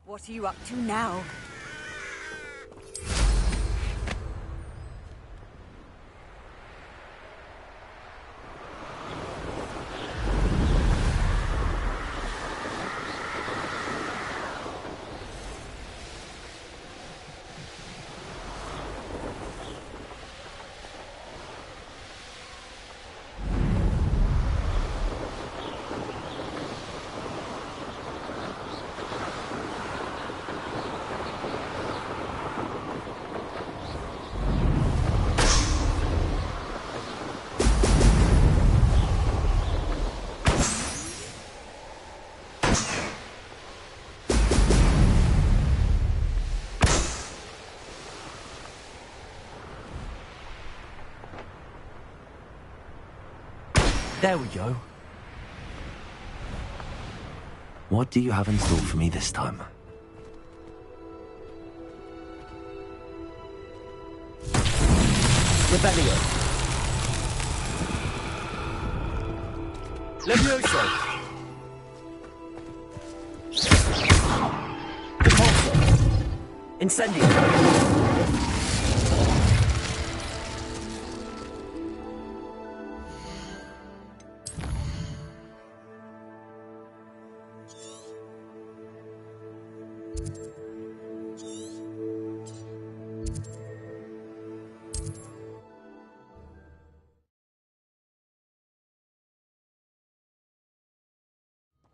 What are you up to now? There we go. What do you have in store for me this time? Rebellion. Levioso. Repulsor. Incendio.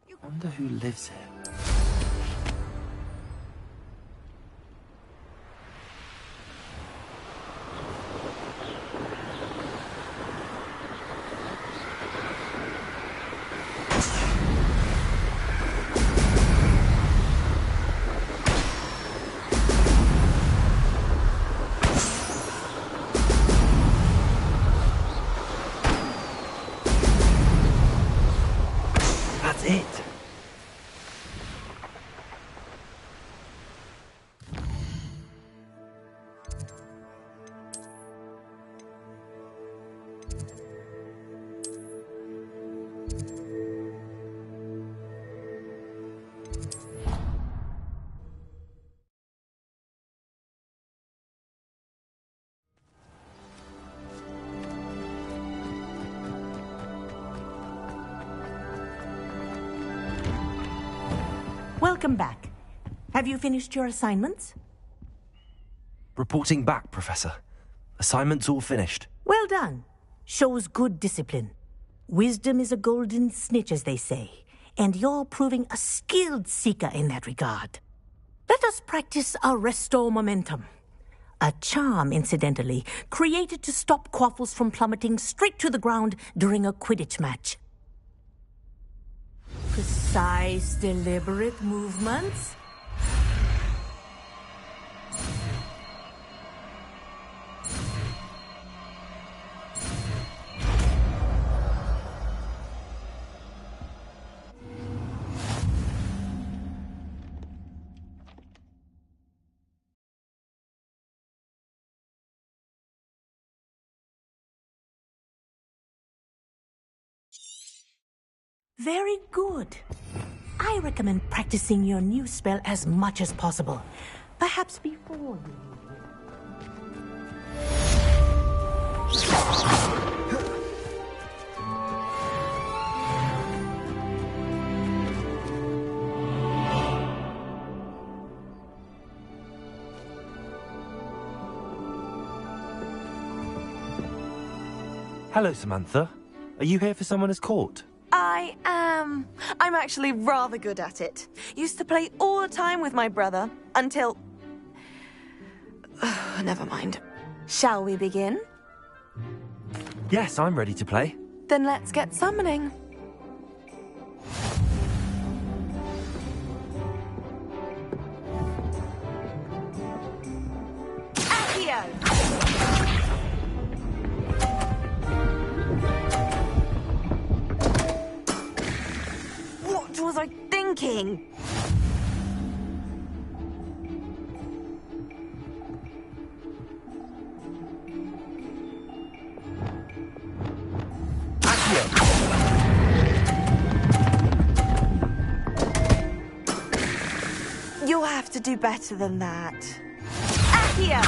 I wonder who lives here. That's it. Welcome back. Have you finished your assignments? Reporting back, Professor. Assignment's all finished. Well done. Shows good discipline. Wisdom is a golden snitch, as they say, and you're proving a skilled seeker in that regard. Let us practice our restore momentum. A charm, incidentally, created to stop quaffles from plummeting straight to the ground during a Quidditch match. Precise, deliberate movements. Very good. I recommend practicing your new spell as much as possible. Perhaps before you leave here. Hello, Samantha. Are you here for someone as caught? I am. I'm actually rather good at it. Used to play all the time with my brother, until... Never mind. Shall we begin? Yes, I'm ready to play. Then let's get summoning. Accio! What was I thinking? You'll have to do better than that. Accio!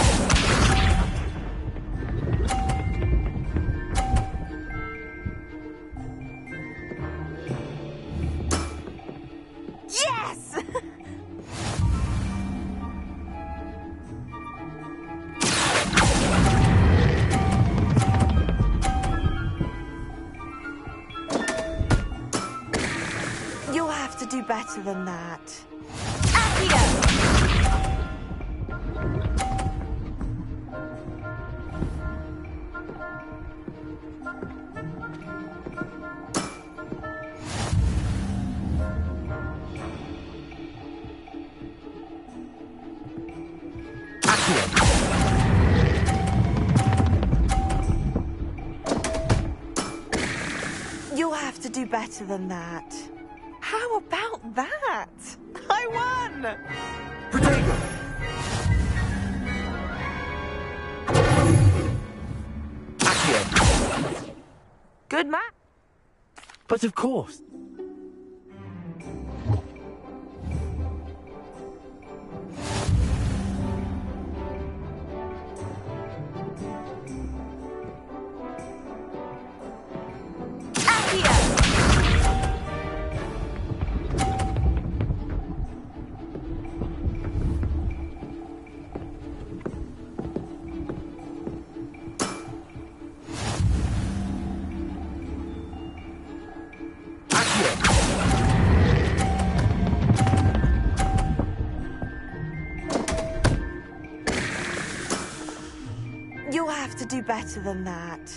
Yes! You'll have to do better than that. Accio! You'll have to do better than that. How about that? I won! Protego! Accio! Good match. But of course. You'll have to do better than that.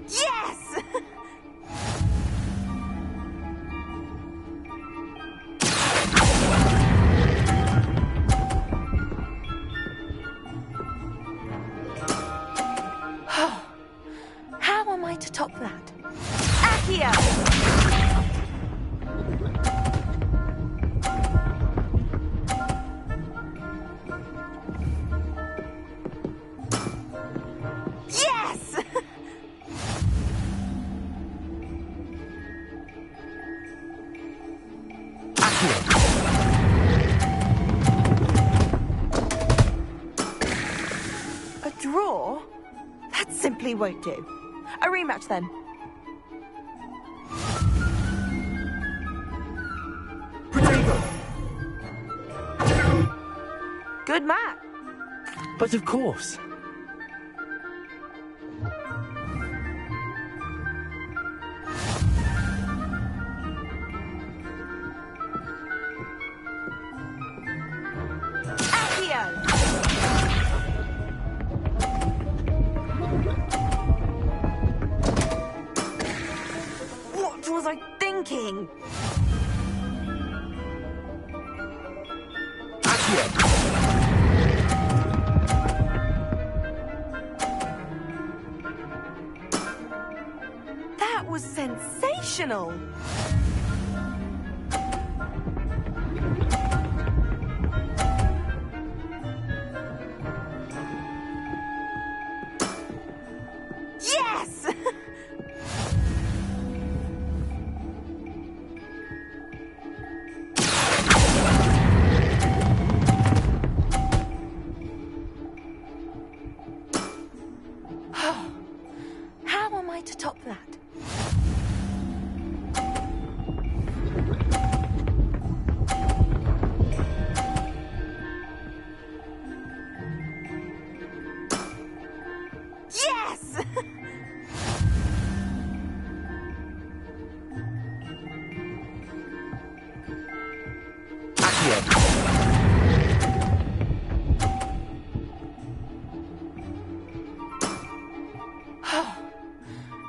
Yes! How am I to top that? Accio! Yes! A draw? That simply won't do. A rematch then. Protego! Good match. But of course. Accio! What was I thinking? That was sensational. Yes! How am I to top that? Revelio.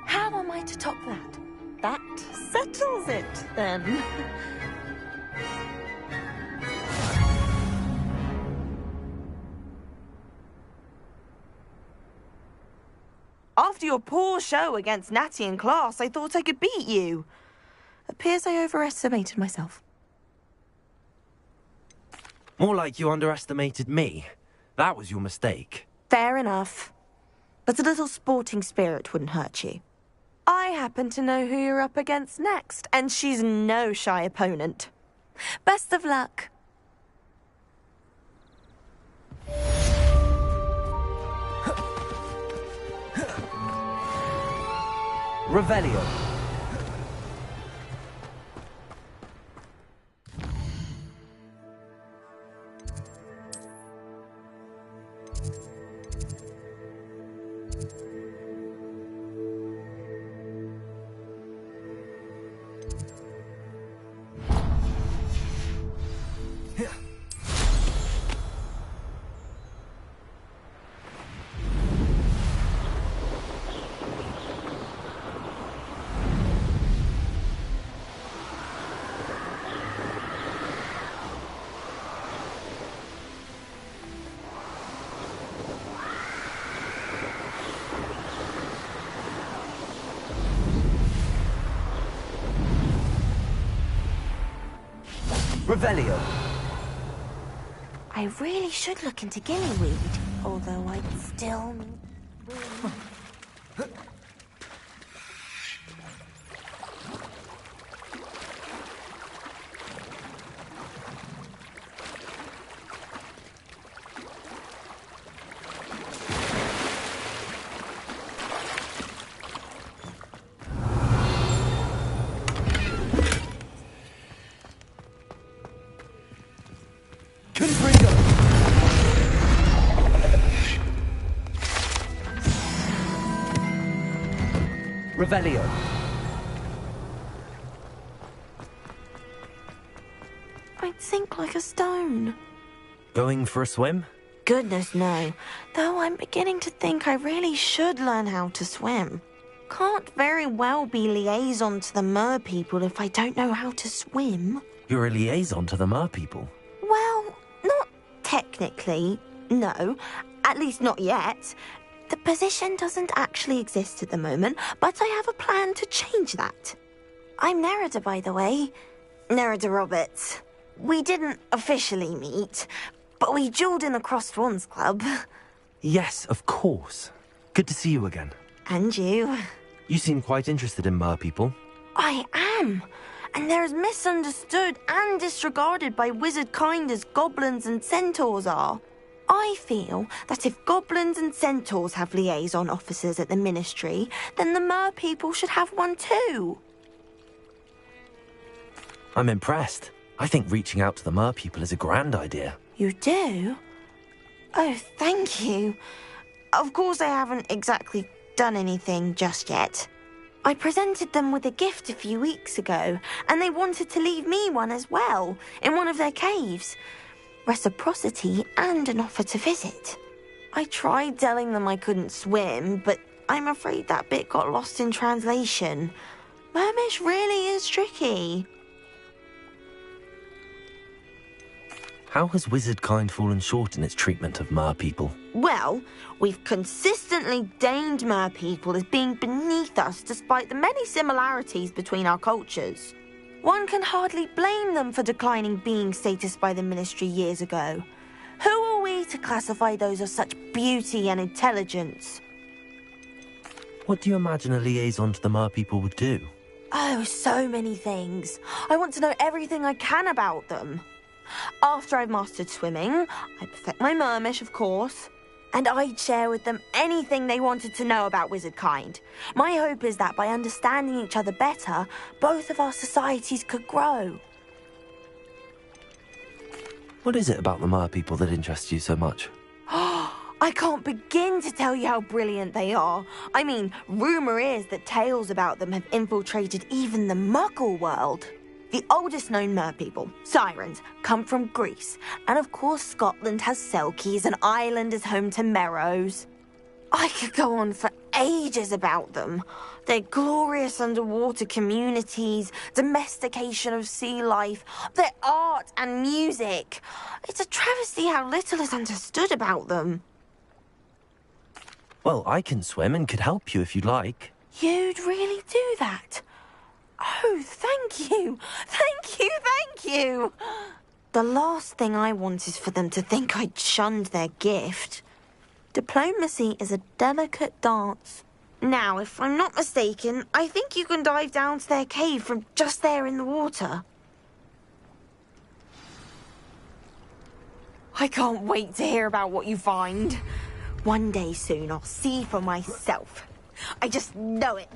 How am I to top that? That settles it, then. After your poor show against Natty in class, I thought I could beat you. Appears I overestimated myself. More like you underestimated me. That was your mistake. Fair enough. But a little sporting spirit wouldn't hurt you. I happen to know who you're up against next, and she's no shy opponent. Best of luck. Revelio. Revelio. I really should look into gillyweed, although I'd still... Revelio. I'd sink like a stone. Going for a swim? Goodness, no. Though I'm beginning to think I really should learn how to swim. Can't very well be liaison to the mer people if I don't know how to swim. You're a liaison to the mer people. Well, not technically, no. At least not yet. The position doesn't actually exist at the moment, but I have a plan to change that. I'm Nerida, by the way. Nerida Roberts. We didn't officially meet, but we duelled in the Crossed Swans Club. Yes, of course. Good to see you again. And you. You seem quite interested in mer people. I am. And they're as misunderstood and disregarded by wizard kind as goblins and centaurs are. I feel that if goblins and centaurs have liaison officers at the ministry, then the mer people should have one too. I'm impressed. I think reaching out to the mer people is a grand idea. You do? Oh, thank you. Of course I haven't exactly done anything just yet. I presented them with a gift a few weeks ago, and they wanted to leave me one as well, in one of their caves. Reciprocity and an offer to visit. I tried telling them I couldn't swim, but I'm afraid that bit got lost in translation. Mermish really is tricky. How has wizard kind fallen short in its treatment of mer people? Well, we've consistently deemed mer people as being beneath us despite the many similarities between our cultures. One can hardly blame them for declining being status by the ministry years ago. Who are we to classify those of such beauty and intelligence? What do you imagine a liaison to the mer people would do? Oh, so many things. I want to know everything I can about them. After I've mastered swimming, I perfect my mermish, of course, and I'd share with them anything they wanted to know about wizard kind. My hope is that by understanding each other better, both of our societies could grow. What is it about the mer people that interests you so much? I can't begin to tell you how brilliant they are. I mean, rumour is that tales about them have infiltrated even the Muggle world. The oldest known merpeople, sirens, come from Greece. And of course Scotland has Selkies and Ireland is home to Merrows. I could go on for ages about them. Their glorious underwater communities, domestication of sea life, their art and music. It's a travesty how little is understood about them. Well, I can swim and could help you if you'd like. You'd really do that? Oh, thank you! Thank you, thank you! The last thing I want is for them to think I'd shunned their gift. Diplomacy is a delicate dance. Now, if I'm not mistaken, I think you can dive down to their cave from just there in the water. I can't wait to hear about what you find. One day soon, I'll see for myself. I just know it.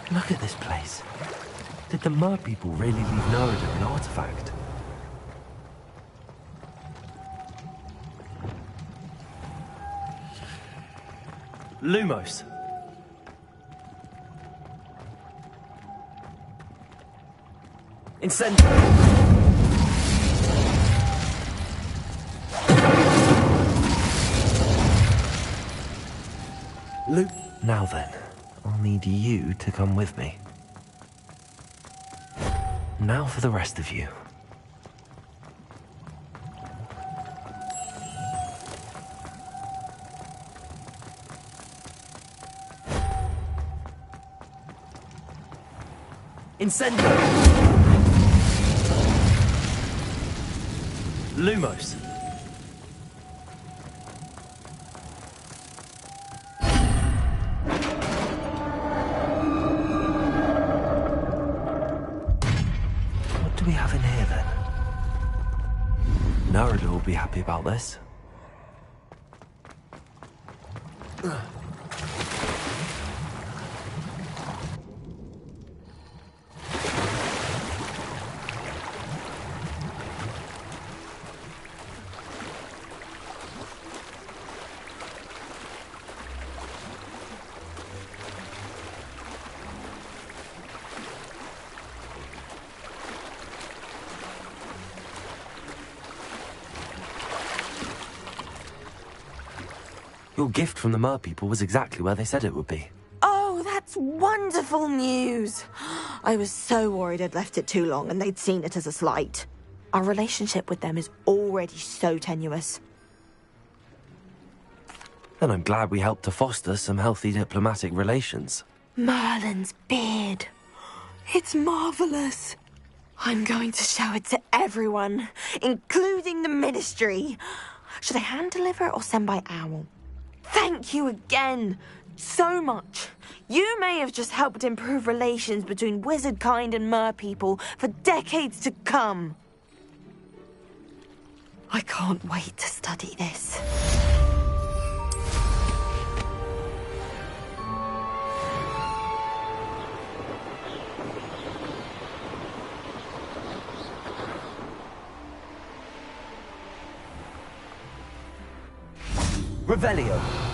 Look at this place. Did the mer people really leave Nurida an artifact? Lumos. Incendio. Now then, I'll need you to come with me. Now for the rest of you. Incendio! Lumos. What do we have in here then? Nurida will be happy about this. Your gift from the mer people was exactly where they said it would be. Oh, that's wonderful news. I was so worried I'd left it too long and they'd seen it as a slight. Our relationship with them is already so tenuous. Then I'm glad we helped to foster some healthy diplomatic relations. Merlin's beard. It's marvelous. I'm going to show it to everyone, including the Ministry. Should I hand deliver or send by owl? Thank you again, so much. You may have just helped improve relations between wizard kind and mer people for decades to come. I can't wait to study this. Revelio.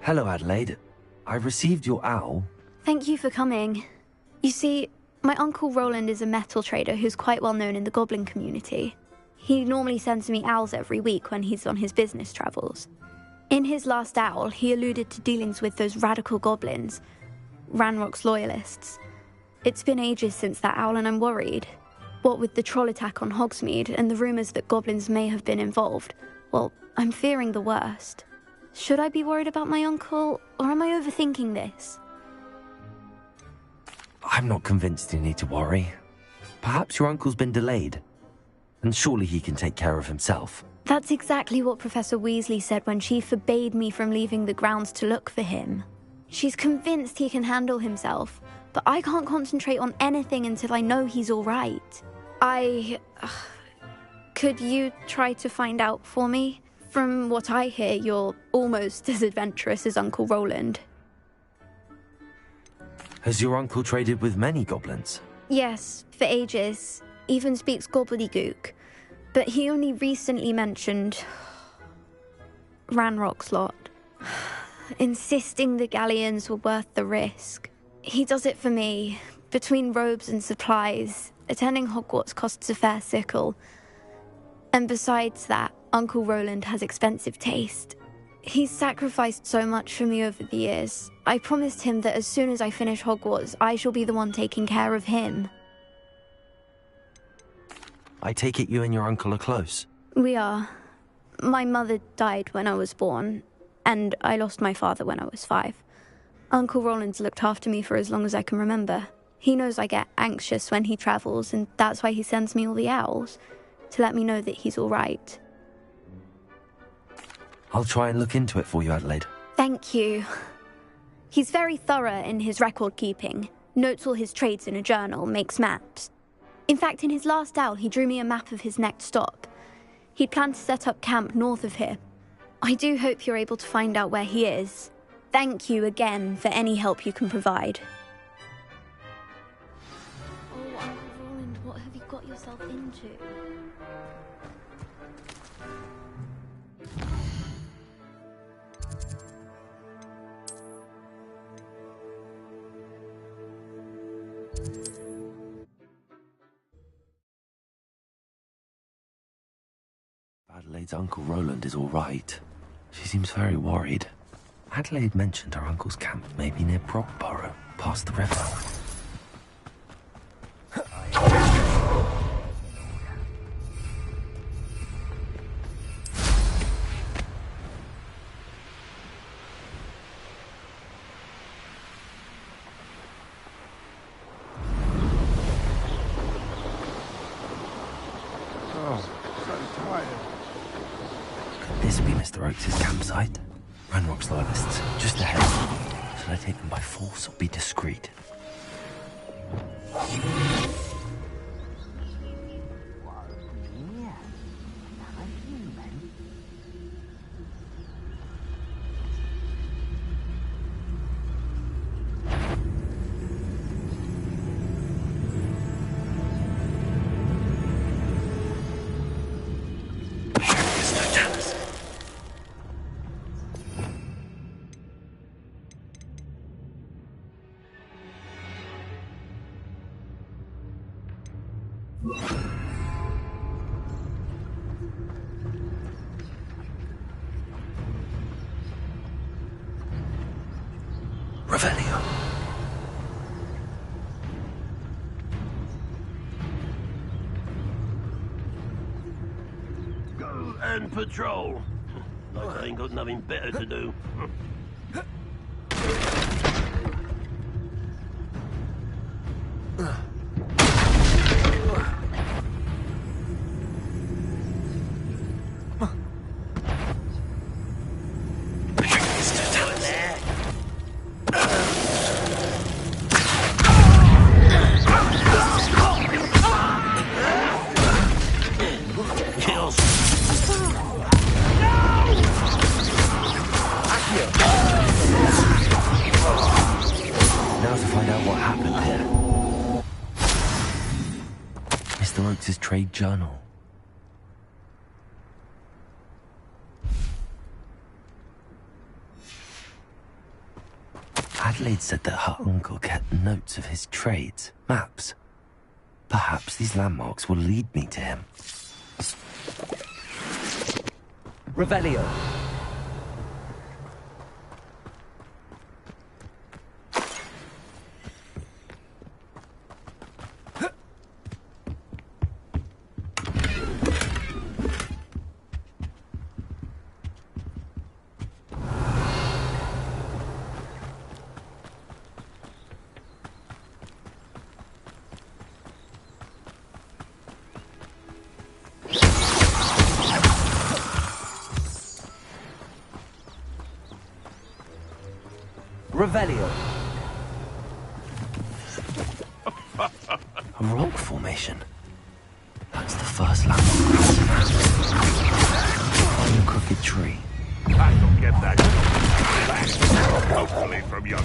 Hello, Adelaide. I received your owl. Thank you for coming. You see, my uncle Roland is a metal trader who's quite well known in the goblin community. He normally sends me owls every week when he's on his business travels. In his last owl, he alluded to dealings with those radical goblins, Ranrock's loyalists. It's been ages since that owl and I'm worried. What with the troll attack on Hogsmeade and the rumours that goblins may have been involved, well, I'm fearing the worst. Should I be worried about my uncle, or am I overthinking this? I'm not convinced you need to worry. Perhaps your uncle's been delayed, and surely he can take care of himself. That's exactly what Professor Weasley said when she forbade me from leaving the grounds to look for him. She's convinced he can handle himself, but I can't concentrate on anything until I know he's all right. Could you try to find out for me? From what I hear, you're almost as adventurous as Uncle Roland. Has your uncle traded with many goblins? Yes, for ages. Even speaks gobbledygook. But he only recently mentioned Ranrock's lot, insisting the galleons were worth the risk. He does it for me. Between robes and supplies, attending Hogwarts costs a fair sickle. And besides that, Uncle Roland has expensive taste. He's sacrificed so much for me over the years. I promised him that as soon as I finish Hogwarts, I shall be the one taking care of him. I take it you and your uncle are close? We are. My mother died when I was born, and I lost my father when I was 5. Uncle Roland's looked after me for as long as I can remember. He knows I get anxious when he travels, and that's why he sends me all the owls, to let me know that he's all right. I'll try and look into it for you, Adelaide. Thank you. He's very thorough in his record keeping, notes all his trades in a journal, makes maps. In fact, in his last owl, he drew me a map of his next stop. He'd planned to set up camp north of here. I do hope you're able to find out where he is. Thank you again for any help you can provide. Oh, Uncle Roland, what have you got yourself into? Adelaide's Uncle Roland is all right. She seems very worried. Adelaide mentioned her uncle's camp may be near Brogborough, past the river. This be Mr. Oakes' campsite. Ranrock's loyalists, just ahead. Should I take them by force or be discreet? Revelio. Go and patrol. Like I ain't got nothing better to do. Now to find out what happened here. Mr. Oakes' trade journal. Adelaide said that her uncle kept notes of his trades, maps. Perhaps these landmarks will lead me to him. Revelio. Revelio. A rock formation. That's the first landmark on the crooked tree. I don't get that. Hopefully from young.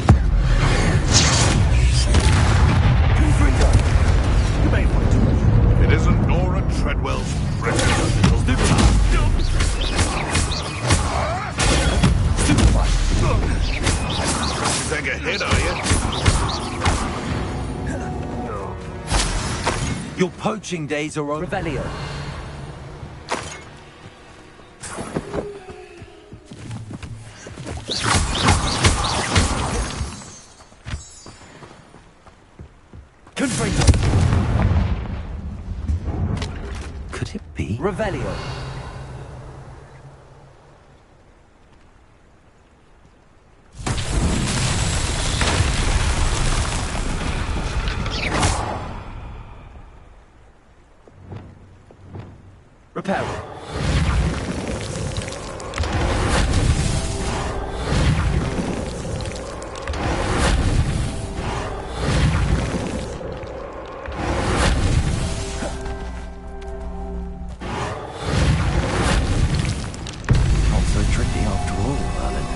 You may want to. It isn't Nora Treadwell's precious. Take a hit, are you? Your poaching days are over. Revelio. Confringo. Could it be? Revelio. Reparo. Not so tricky after all, Merlin.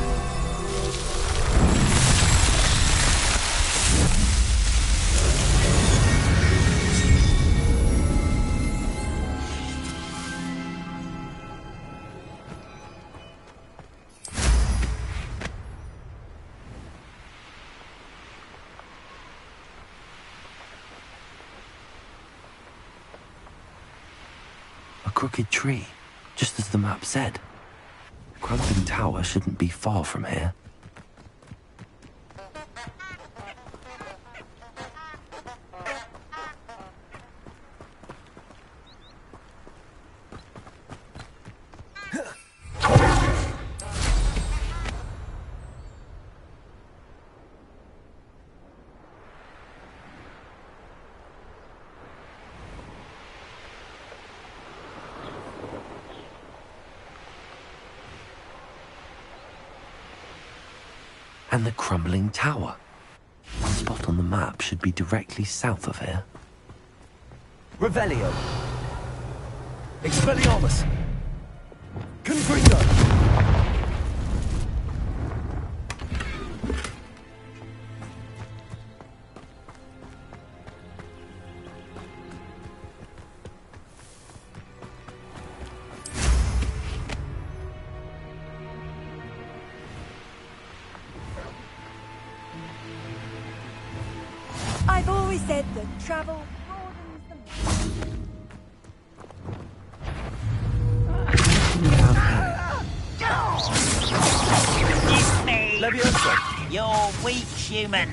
A crooked tree, just as the map said. Crumbling Tower shouldn't be far from here. And the crumbling tower. One spot on the map should be directly south of here. Revelio. Expelliarmus. Confringo. I've always said that travel broadens the It's me, Leviosa. your weak human.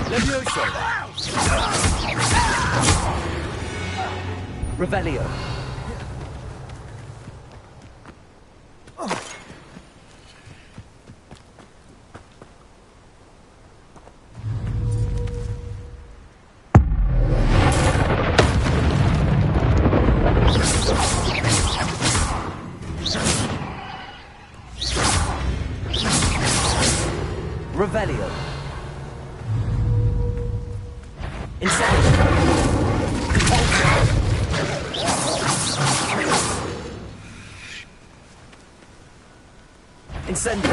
Leviosa. Revelio. Revelio. Incendio. Incendio.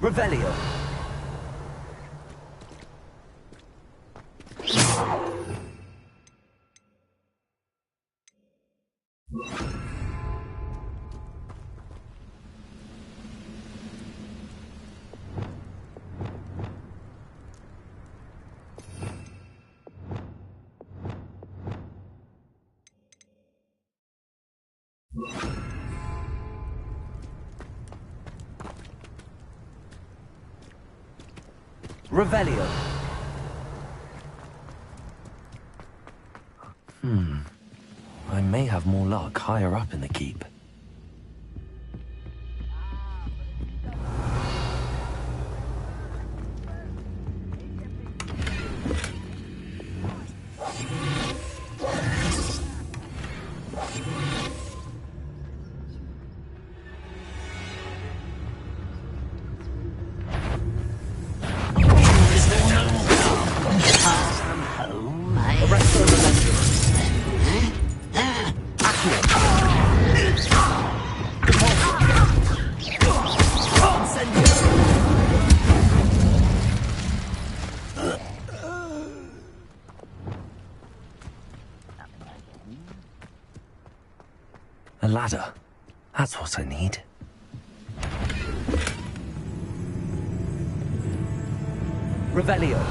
Revelio. Revelio. I may have more luck higher up in the keep. A ladder. That's what I need. Revelio.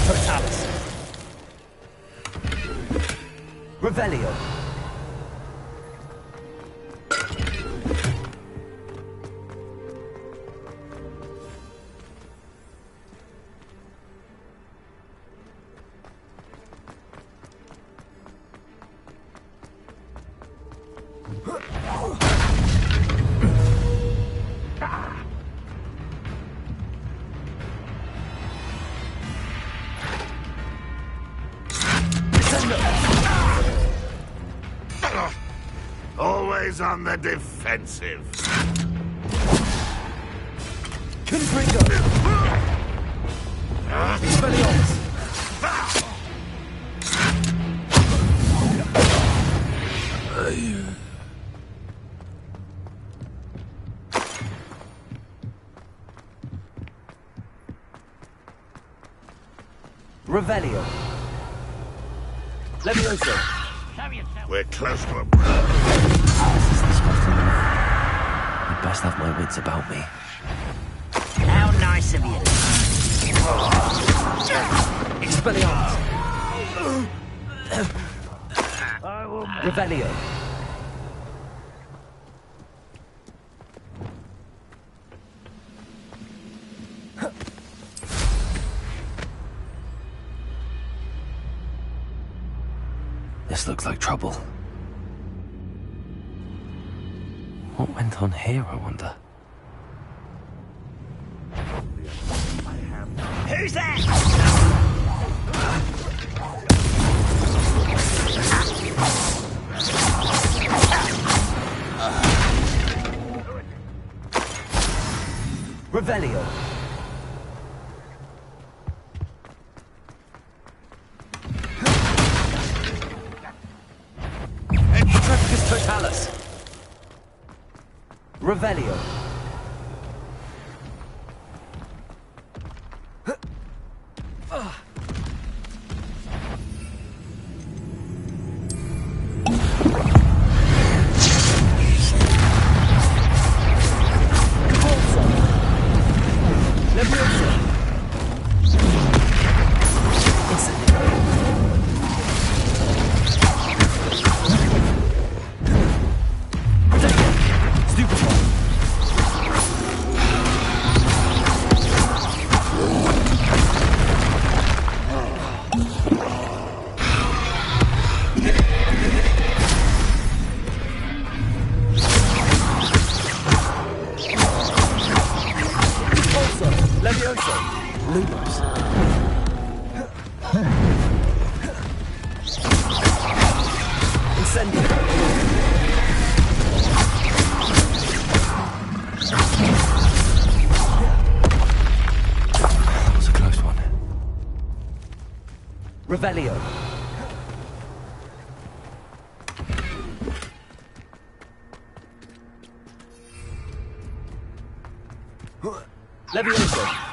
Totalis. Revelio. Always on the defensive. Confringo. Expelliarmus. Revelio. Levioso. We're close to a This is the spot in the map. I'd best have my wits about me. How nice of you. Expelliarmus. Revelio. This looks like trouble. What went on here, I wonder? Who's that? Revelio. Trepidus Totalis. Revelio. Revelio. Levioso.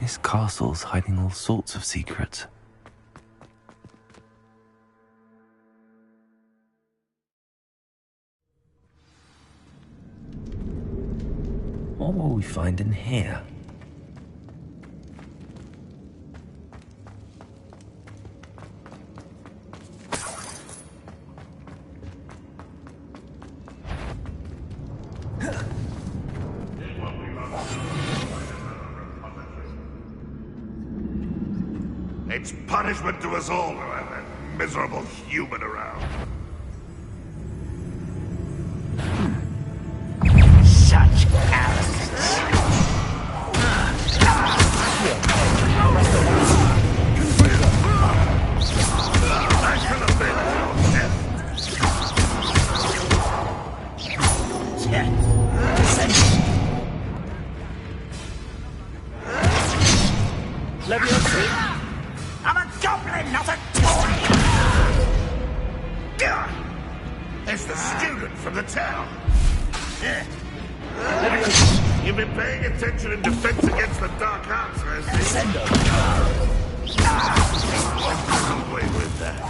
This castle's hiding all sorts of secrets. What will we find in here? It's punishment to us all to have that miserable human around. Such arrogance. I should have been our death. I'm a goblin, not a toy! It's the student from the town. You've been paying attention in defense against the dark arts, I see. I'm away with that.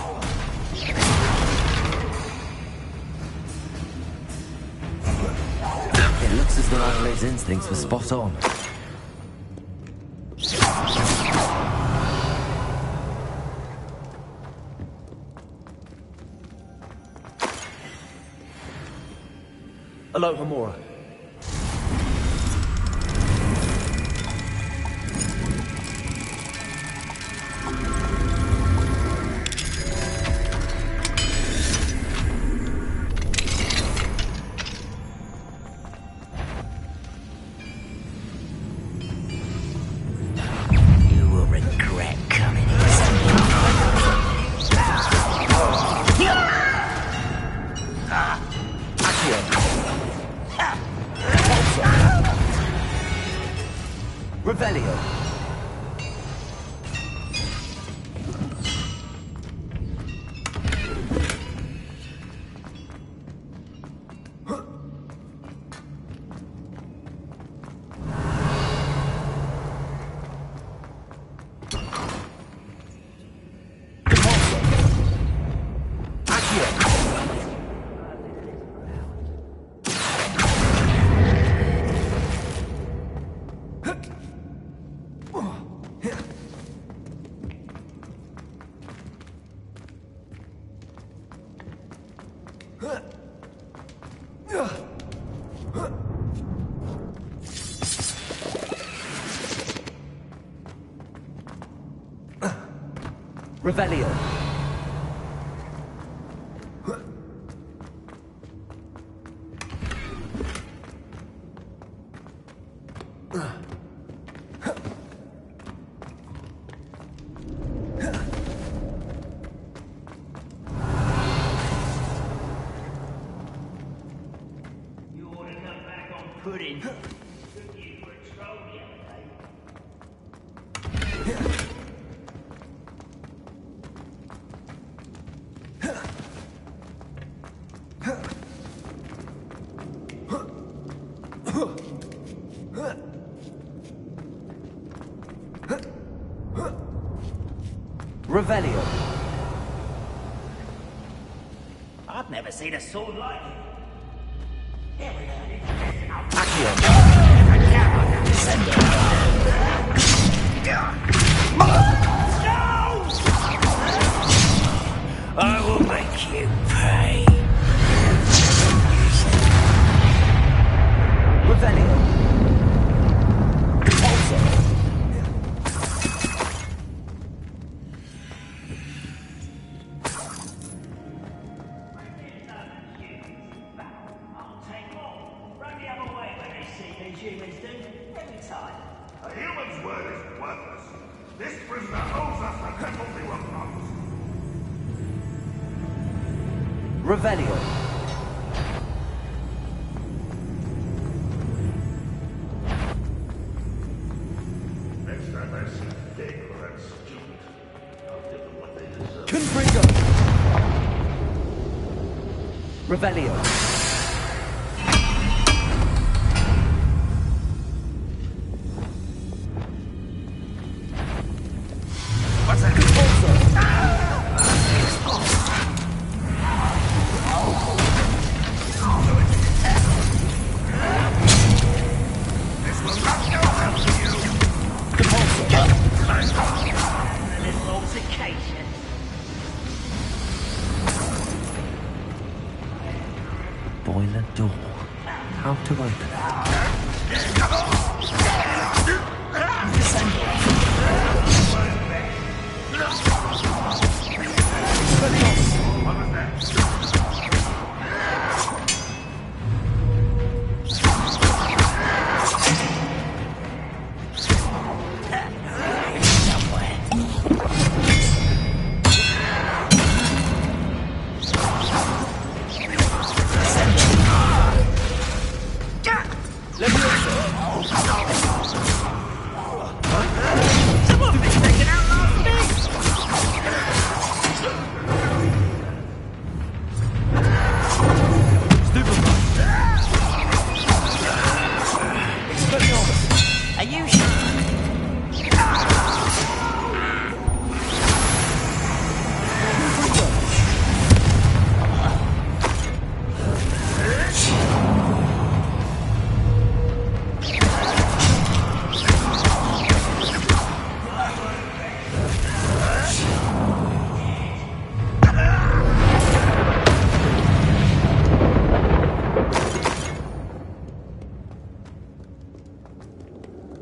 It looks as though Adelaide's instincts were spot on. Hello, Hamura. You will regret coming Revelio. Revelio. You ought to come back on pudding. Revelio. I've never seen a sword like it. Here we go. I will make you pay. Revelio. A human's word is worthless. This prisoner owes us the penalty we're promised. Revelio. Next time I see Dick or that student, I'll give them what they deserve. Confringo. Revelio. boiler door. How to open it? Are you sure?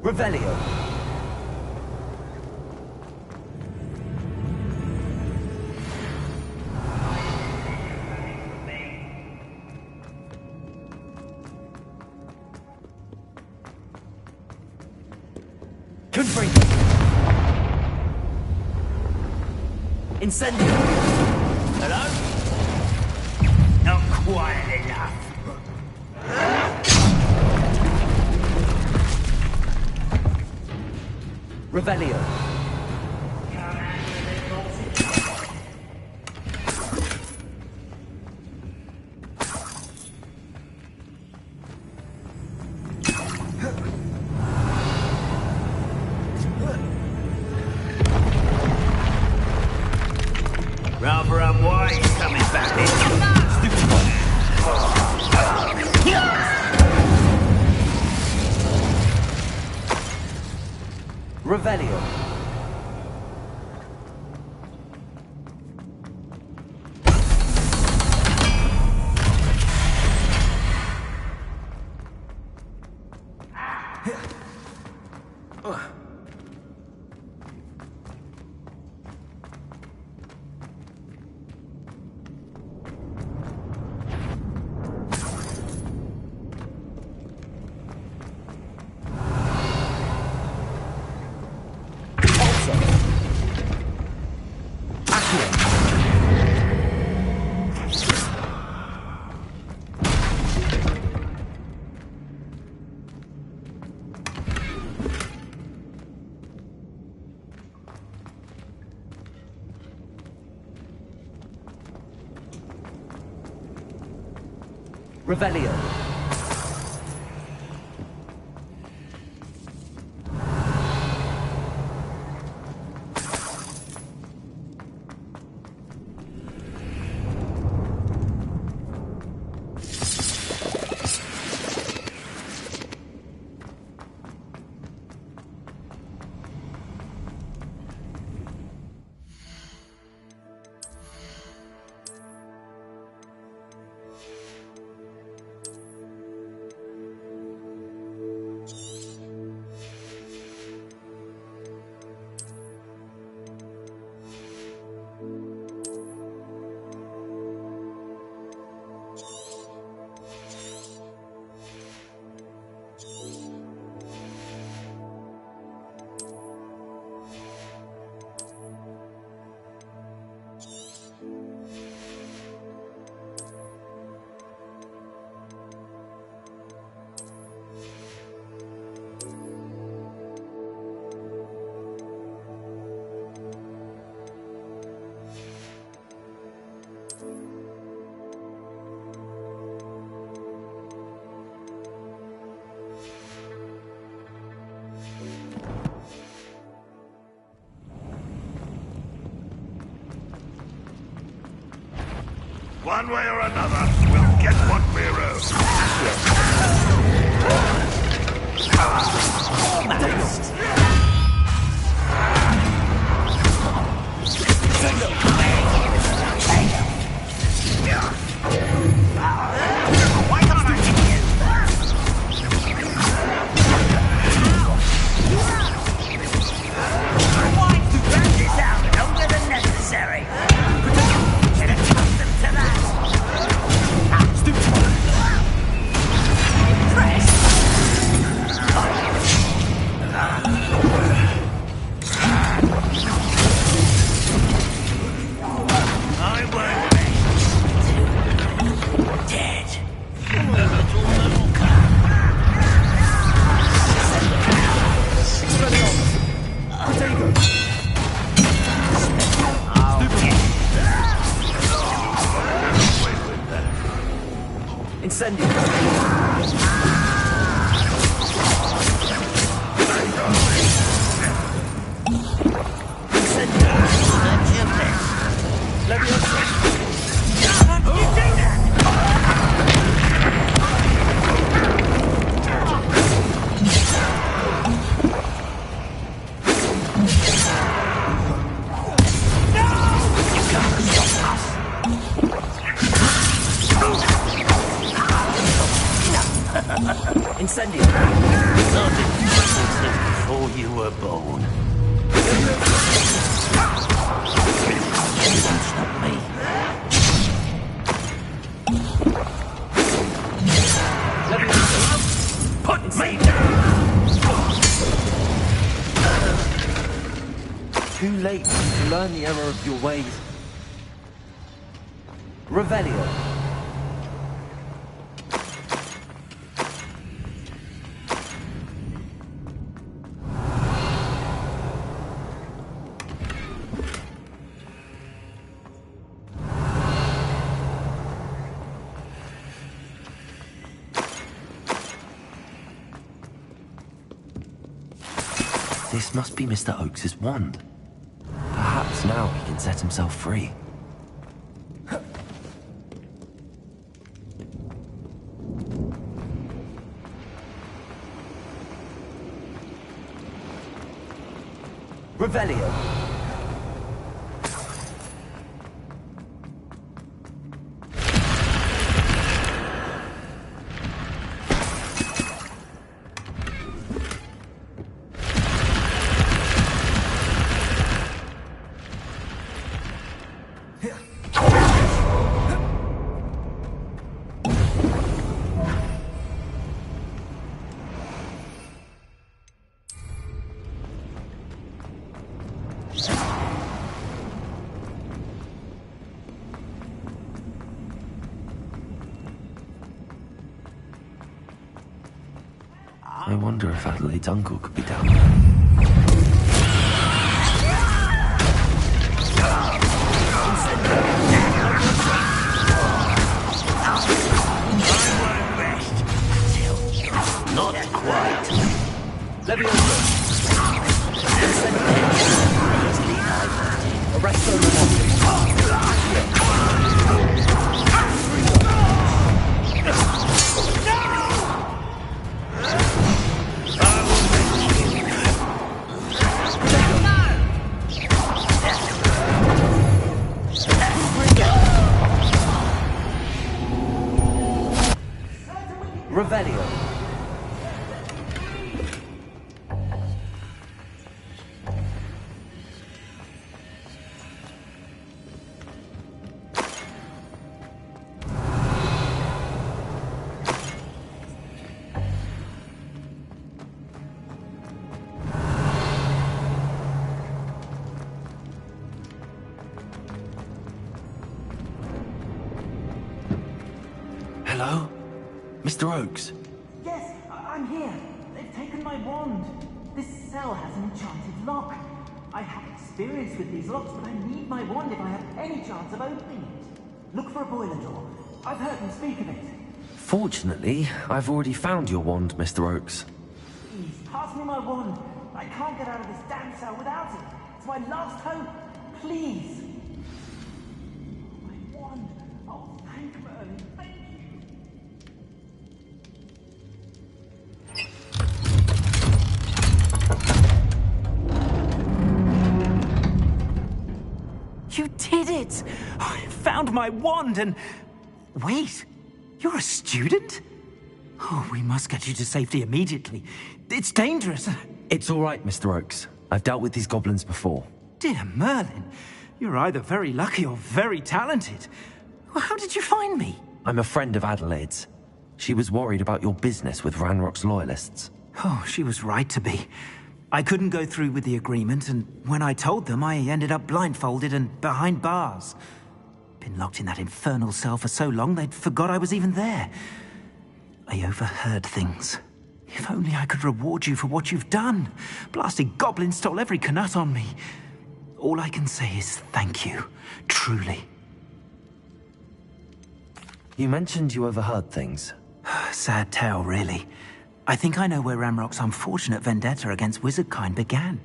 Revelio. Confringo. Incendio. Hello? Not quite enough. Revelio. Rather unwise coming back in. Revelio. Revelio. One way or another, we'll get what we're owed. Almost. Incendio. Incendio. Started since before you were born. You won't stop me. Put me down! Too late to learn the error of your ways. Revelio. This must be Mr. Oakes's wand. Perhaps now he can set himself free. Revelio. I wonder if Adelaide's uncle could be down there. Not quite. Levioso. Arresto Revelio. Hello? Mr. Oakes? Yes, I'm here. They've taken my wand. This cell has an enchanted lock. I have experience with these locks, but I need my wand if I have any chance of opening it. Look for a boiler door. I've heard them speak of it. Fortunately, I've already found your wand, Mr. Oakes. Please, pass me my wand. I can't get out of this damn cell without it. It's my last hope. Please. My wand. Oh, thank Merlin. Thank you. You did it! I found my wand and... Wait, you're a student? Oh, we must get you to safety immediately. It's dangerous. It's all right, Mr. Oakes. I've dealt with these goblins before. Dear Merlin, you're either very lucky or very talented. Well, how did you find me? I'm a friend of Adelaide's. She was worried about your business with Ranrock's loyalists. Oh, she was right to be. I couldn't go through with the agreement, and when I told them, I ended up blindfolded and behind bars. Been locked in that infernal cell for so long, they'd forgot I was even there. I overheard things. If only I could reward you for what you've done. Blasted goblin stole every canut on me. All I can say is thank you, truly. You mentioned you overheard things. Sad tale, really. I think I know where Ranrock's unfortunate vendetta against wizardkind began.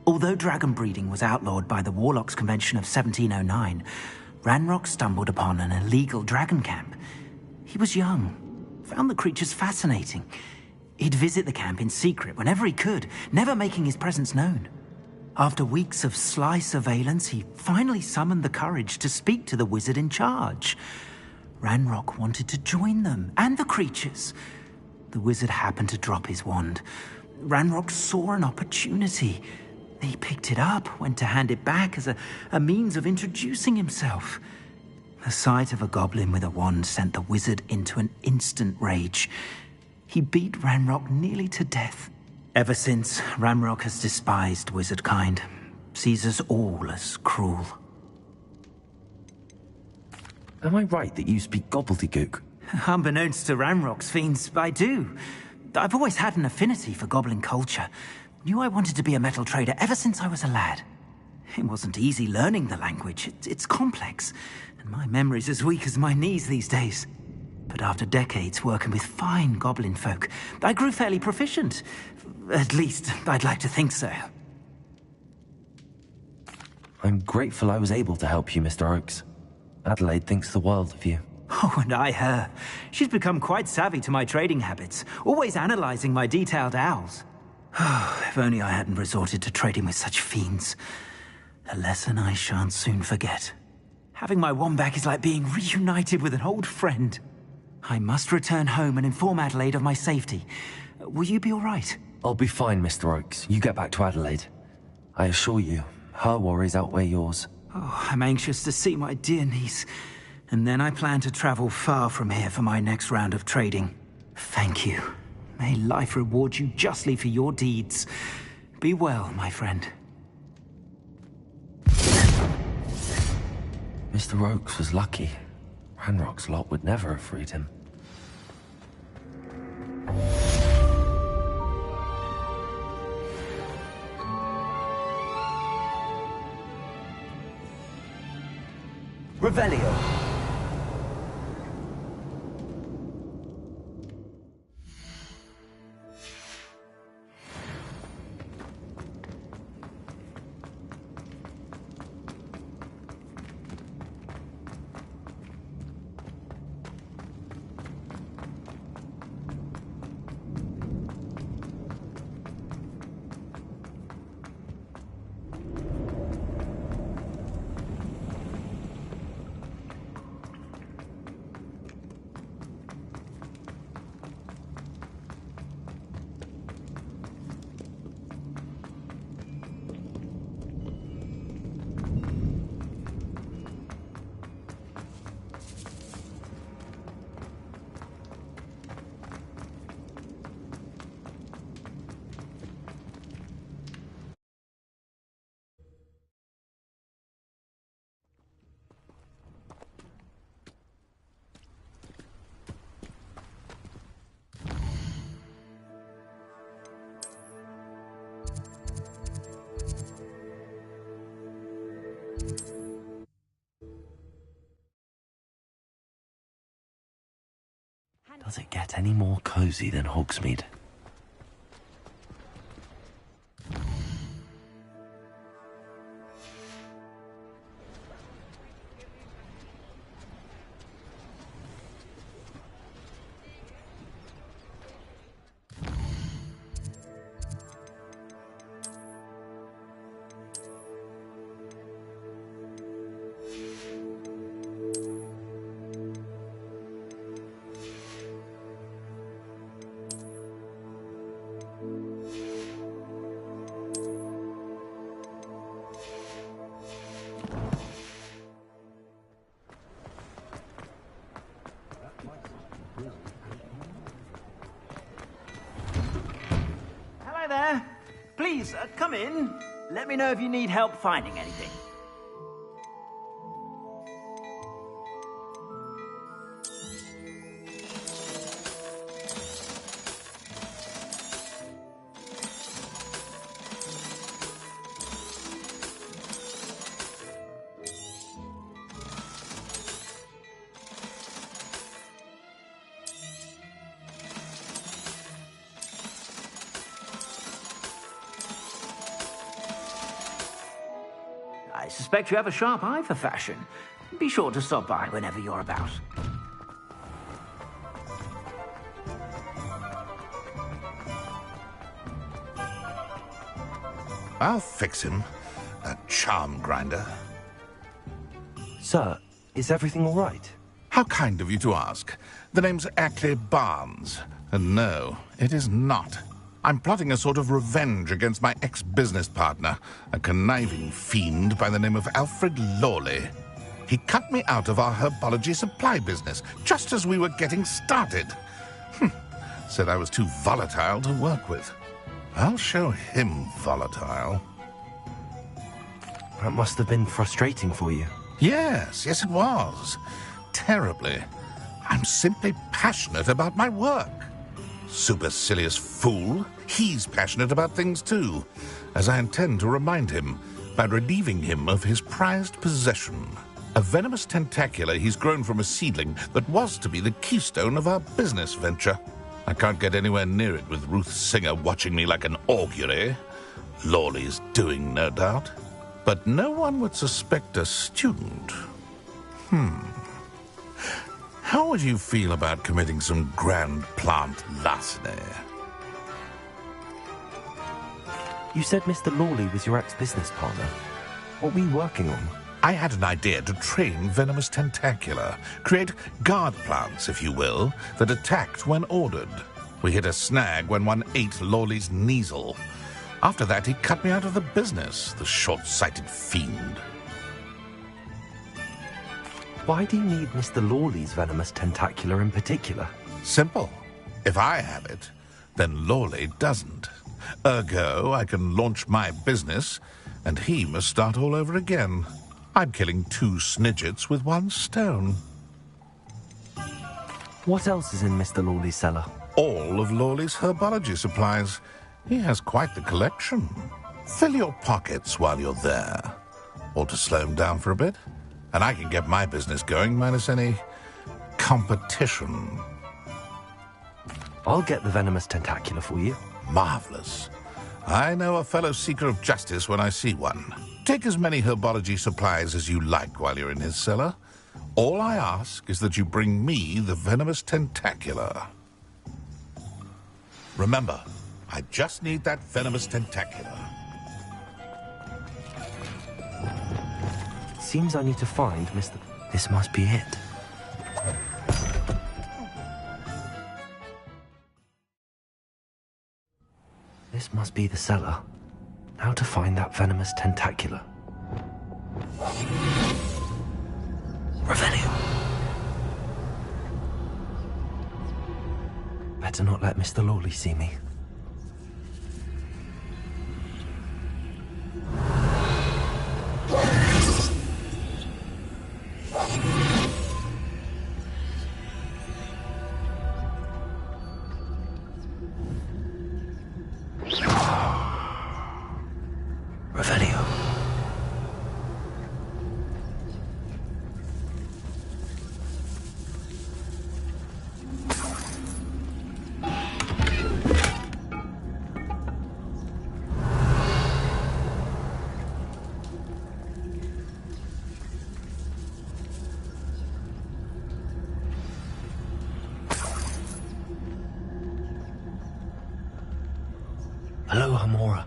Although dragon breeding was outlawed by the Warlocks Convention of 1709, Ranrock stumbled upon an illegal dragon camp. He was young, found the creatures fascinating. He'd visit the camp in secret whenever he could, never making his presence known. After weeks of sly surveillance, he finally summoned the courage to speak to the wizard in charge. Ranrock wanted to join them, and the creatures. The wizard happened to drop his wand. Ranrock saw an opportunity. He picked it up, went to hand it back as a means of introducing himself. The sight of a goblin with a wand sent the wizard into an instant rage. He beat Ranrock nearly to death. Ever since, Ranrock has despised wizardkind, sees us all as cruel. Am I right that you speak gobbledygook? Unbeknownst to Ranrock's fiends, I do. I've always had an affinity for goblin culture. Knew I wanted to be a metal trader ever since I was a lad. It wasn't easy learning the language. It's complex, and my memory's as weak as my knees these days. But after decades working with fine goblin folk, I grew fairly proficient. At least, I'd like to think so. I'm grateful I was able to help you, Mr. Oakes. Adelaide thinks the world of you. Oh, and I her. She's become quite savvy to my trading habits, always analyzing my detailed owls. If only I hadn't resorted to trading with such fiends. A lesson I shan't soon forget. Having my wand back is like being reunited with an old friend. I must return home and inform Adelaide of my safety. Will you be all right? I'll be fine, Mr. Oakes. You get back to Adelaide. I assure you, her worries outweigh yours. Oh, I'm anxious to see my dear niece. And then I plan to travel far from here for my next round of trading. Thank you. May life reward you justly for your deeds. Be well, my friend. Mr. Oakes was lucky. Ranrock's lot would never have freed him. Revelio. Does it get any more cozy than Hogsmeade? Hello there. Please, come in. Let me know if you need help finding anything. suspect you have a sharp eye for fashion. Be sure to stop by whenever you're about. I'll fix him. That charm grinder. Sir, is everything all right? How kind of you to ask. The name's Ackley Barnes. And no, it is not. I'm plotting a sort of revenge against my ex-business partner, a conniving fiend by the name of Alfred Lawley. He cut me out of our herbology supply business, just as we were getting started. Said I was too volatile to work with. I'll show him volatile. That must have been frustrating for you. Yes, it was. Terribly. I'm simply passionate about my work. Supercilious fool. He's passionate about things too, as I intend to remind him by relieving him of his prized possession. A venomous tentacula he's grown from a seedling that was to be the keystone of our business venture. I can't get anywhere near it with Ruth Singer watching me like an augury. Lawley's doing, no doubt. But no one would suspect a student. How would you feel about committing some grand plant larceny? You said Mr. Lawley was your ex-business partner. What were you working on? I had an idea to train venomous tentacula, create guard plants, if you will, that attacked when ordered. We hit a snag when one ate Lawley's Kneasel. After that, he cut me out of the business, the short-sighted fiend. Why do you need Mr. Lawley's venomous tentacula in particular? Simple. If I have it, then Lawley doesn't. Ergo, I can launch my business, and he must start all over again. I'm killing 2 snidgets with 1 stone. What else is in Mr. Lawley's cellar? All of Lawley's herbology supplies. He has quite the collection. Fill your pockets while you're there. Or to slow him down for a bit, and I can get my business going minus any competition. I'll get the venomous tentacula for you. Marvelous. I know a fellow seeker of justice when I see one. Take as many herbology supplies as you like while you're in his cellar. All I ask is that you bring me the venomous tentacula. Remember, I just need that venomous tentacula. Seems I need to find Mr. This must be it. This must be the cellar. How to find that venomous tentacula. Revelio. Better not let Mr. Lawley see me. Revelio. Hello, Hamora.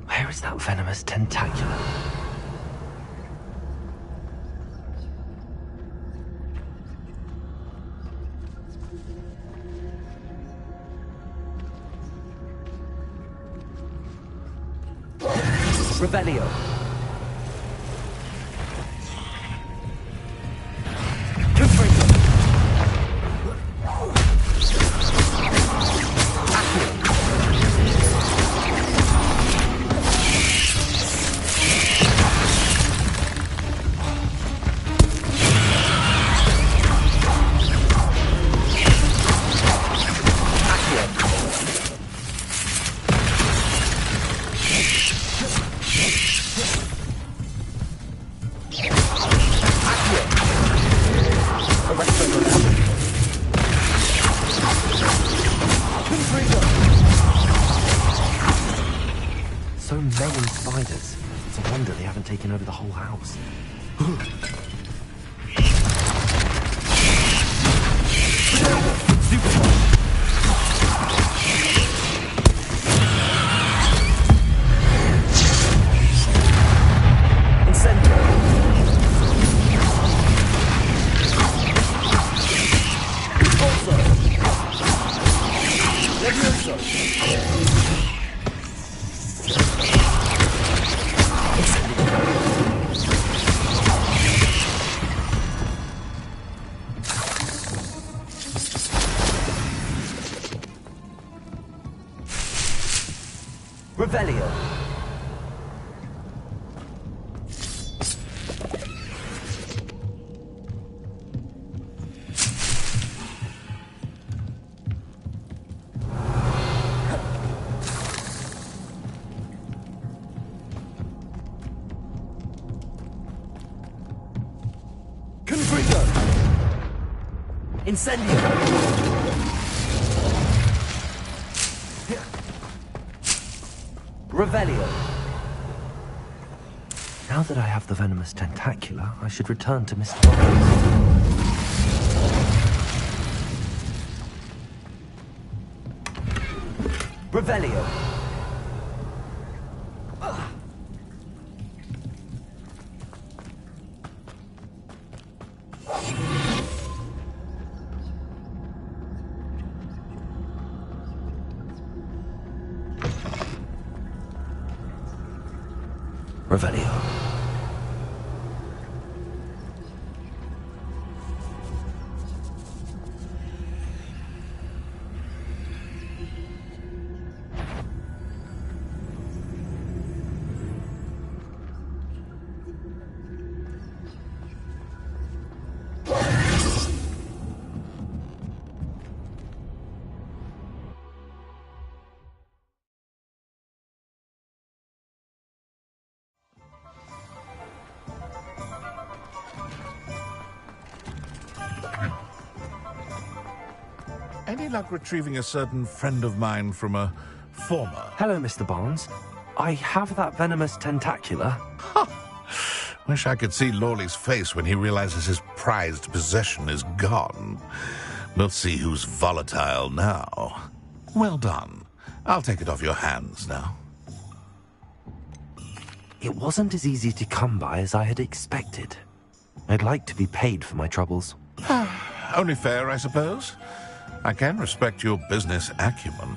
Where is that venomous tentacula? Revelio. so many spiders. It's a wonder they haven't taken over the whole house. Revelio. Confringo. Incendio. Revelio. Now that I have the venomous tentacula, I should return to Mr. Barnes. Revelio. Revelio. Any luck retrieving a certain friend of mine from a former? Hello, Mr. Barnes. I have that venomous tentacula. Wish I could see Lawley's face when he realizes his prized possession is gone. We'll see who's volatile now. Well done. I'll take it off your hands now. It wasn't as easy to come by as I had expected. I'd like to be paid for my troubles. Only fair, I suppose. I can respect your business acumen.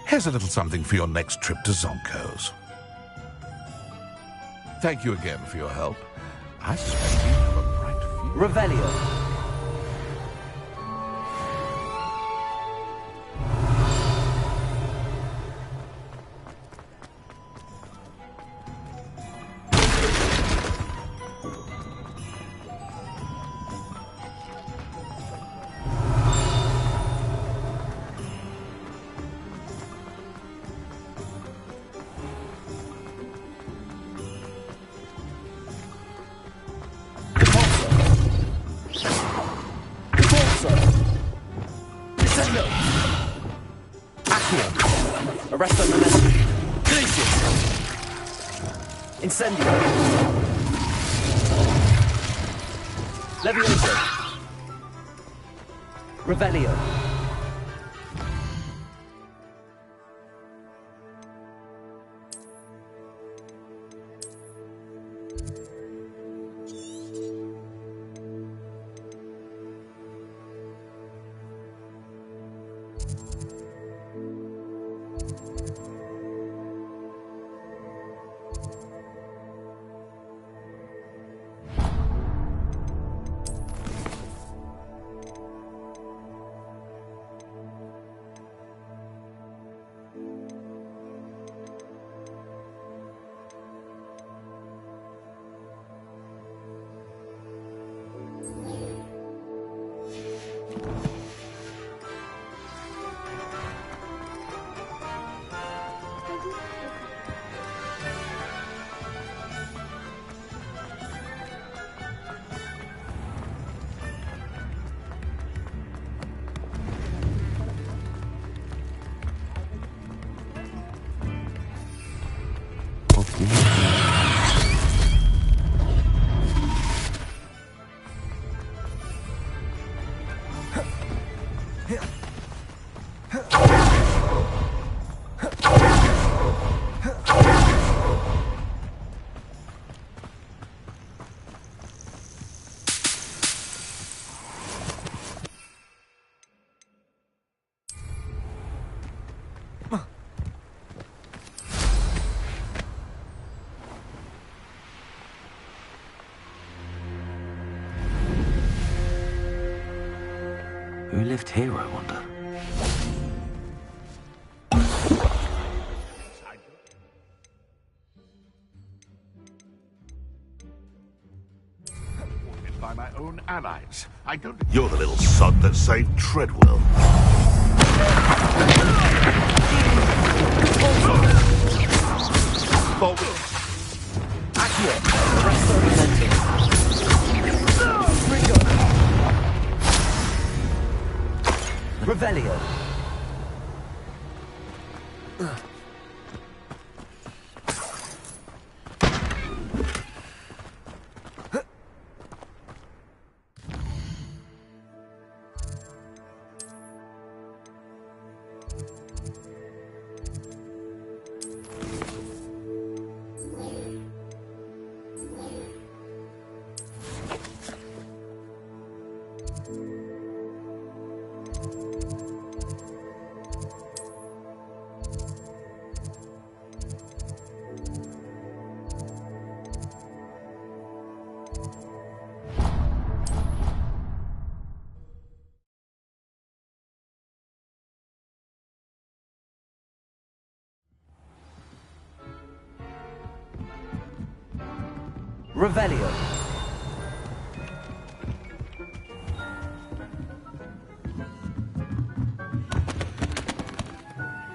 Here's a little something for your next trip to Zonko's. Thank you again for your help. I suspect you have a bright future. Revelio. Arrest on the message. Incendio. Levioso. Revelio. next here, I wonder? By my own allies. I don't... You're the little sod that saved Treadwell. Forward. Accio. Presto momentum. Revelio. Revelio.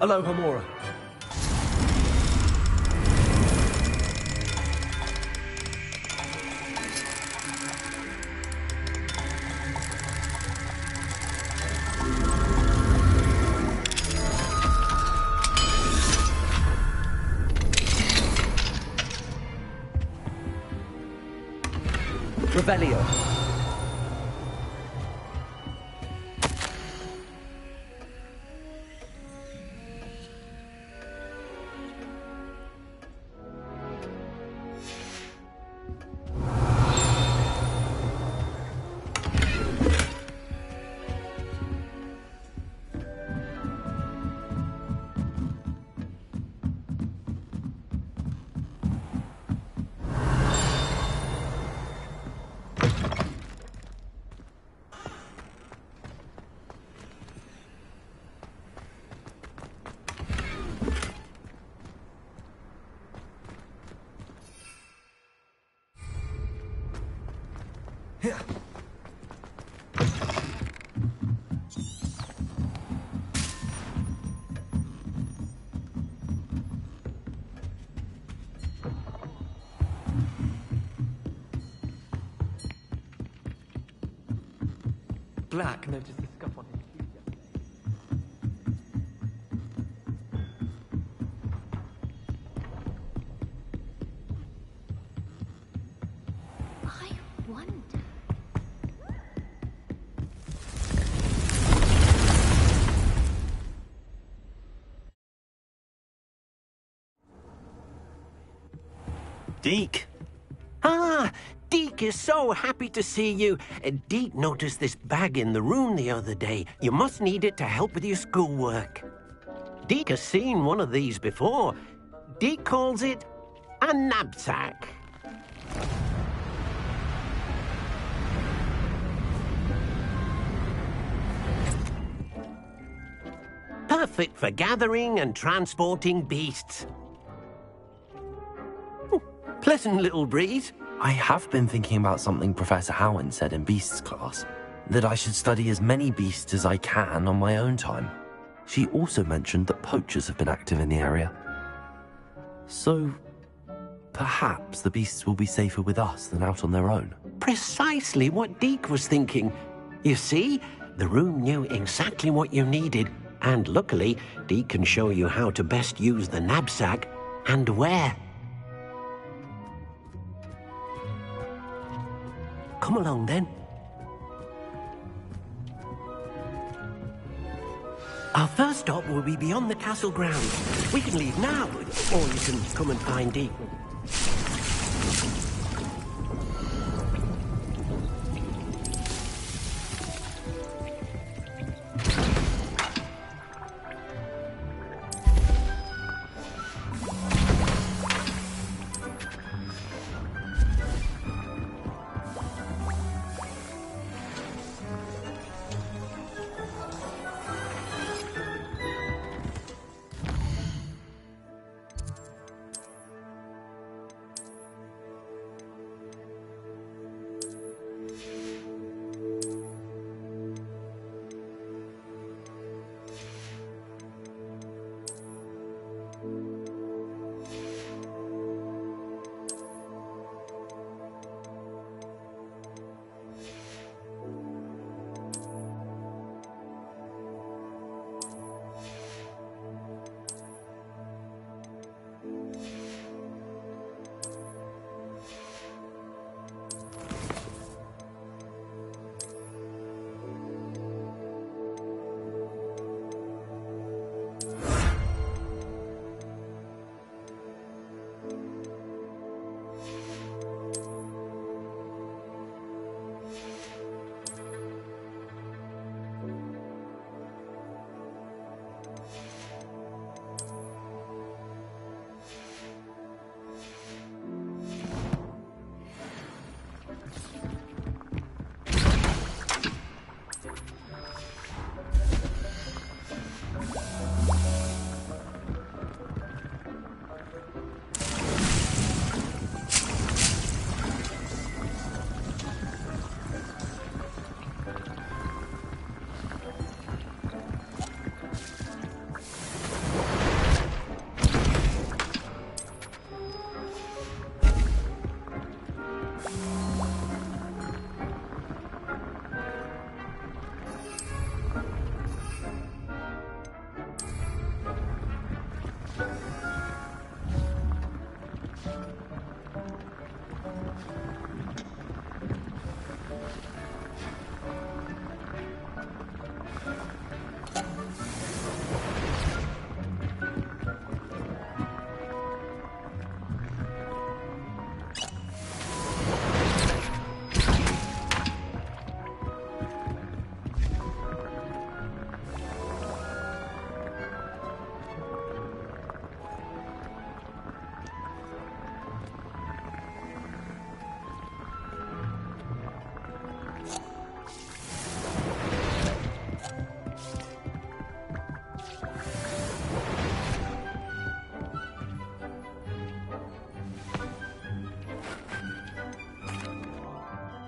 Aloha Mora. Revelio. Black noticed the scuff on his shoe yesterday. I wonder. Deke. Ah, Deke is so happy to see you. Deke noticed this bag in the room the other day. You must need it to help with your schoolwork. Deke has seen one of these before. Deke calls it a knapsack. Perfect for gathering and transporting beasts. Pleasant little breeze. I have been thinking about something Professor Howin said in Beasts class, that I should study as many beasts as I can on my own time. She also mentioned that poachers have been active in the area. So, perhaps the beasts will be safer with us than out on their own. Precisely what Deke was thinking. You see, the room knew exactly what you needed, and luckily, Deke can show you how to best use the knapsack and where. Come along, then. Our first stop will be beyond the castle grounds. We can leave now, or you can come and find Deke.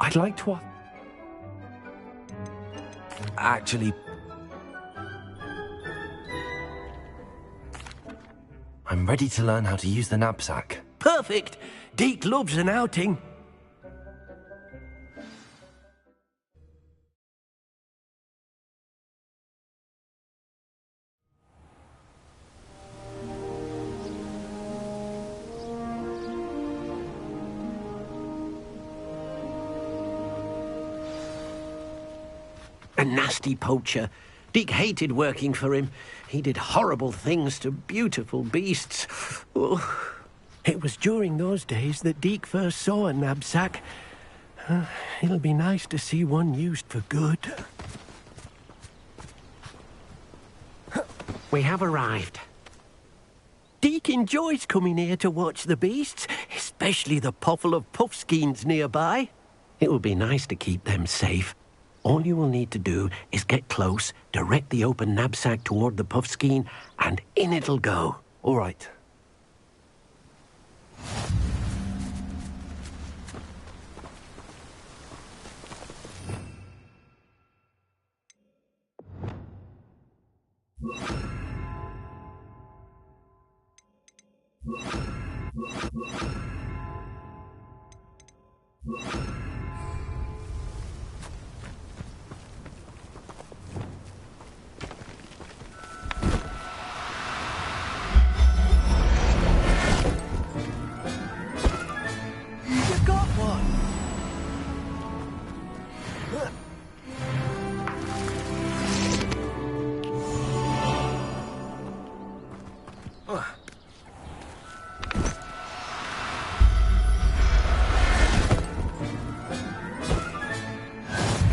I'd like to... Actually... I'm ready to learn how to use the knapsack. Perfect! Deke loves an outing. A nasty poacher. Deke hated working for him. He did horrible things to beautiful beasts. Oh. It was during those days that Deke first saw a knapsack. It'll be nice to see one used for good. We have arrived. Deke enjoys coming here to watch the beasts, especially the puffle of puffskeins nearby. It will be nice to keep them safe. All you will need to do is get close, direct the open knapsack toward the puffskein, and in it'll go. All right.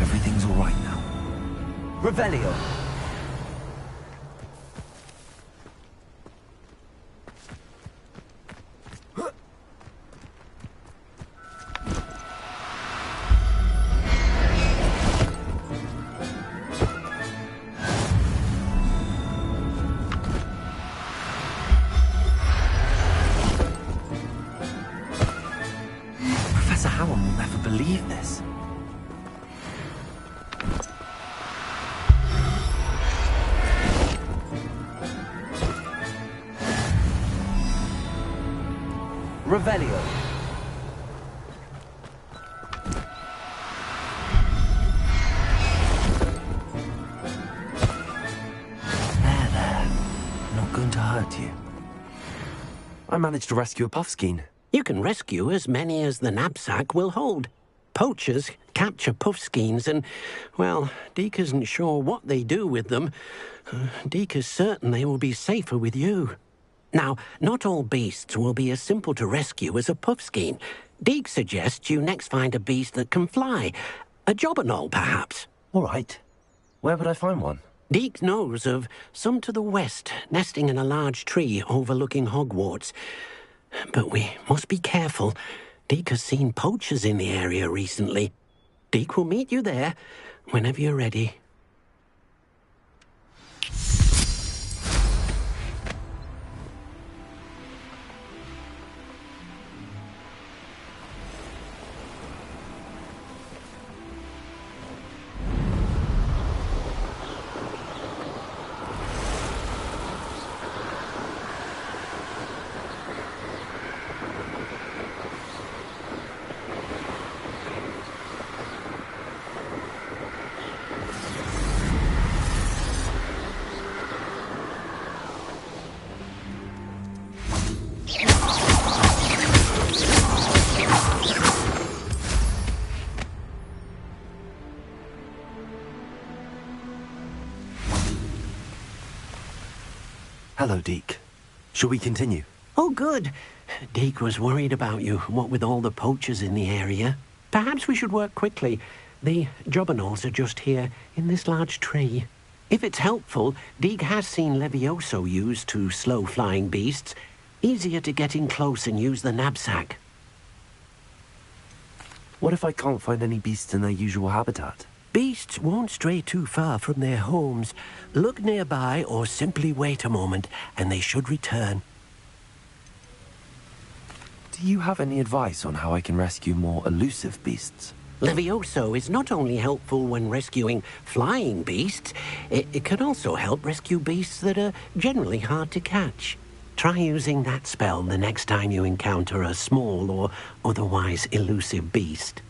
Everything's all right now. Revelio. Professor Howell will never believe this. Revelio. There. Not going to hurt you. I managed to rescue a puffskein. You can rescue as many as the knapsack will hold. Poachers capture puffskeins and, well, Deke isn't sure what they do with them. Deke is certain they will be safer with you. Now, not all beasts will be as simple to rescue as a puffskein. Deke suggests you next find a beast that can fly. A jobberknoll, perhaps. All right. Where would I find one? Deke knows of some to the west, nesting in a large tree overlooking Hogwarts. But we must be careful. Deke has seen poachers in the area recently. Deke will meet you there whenever you're ready. Hello, Deke. Shall we continue? Oh, good. Deke was worried about you, what with all the poachers in the area. Perhaps we should work quickly. The jobberknolls are just here, in this large tree. If it's helpful, Deke has seen Levioso used to slow flying beasts. Easier to get in close and use the knapsack. What if I can't find any beasts in their usual habitat? Beasts won't stray too far from their homes. Look nearby or simply wait a moment, and they should return. Do you have any advice on how I can rescue more elusive beasts? Levioso is not only helpful when rescuing flying beasts, it can also help rescue beasts that are generally hard to catch. Try using that spell the next time you encounter a small or otherwise elusive beast.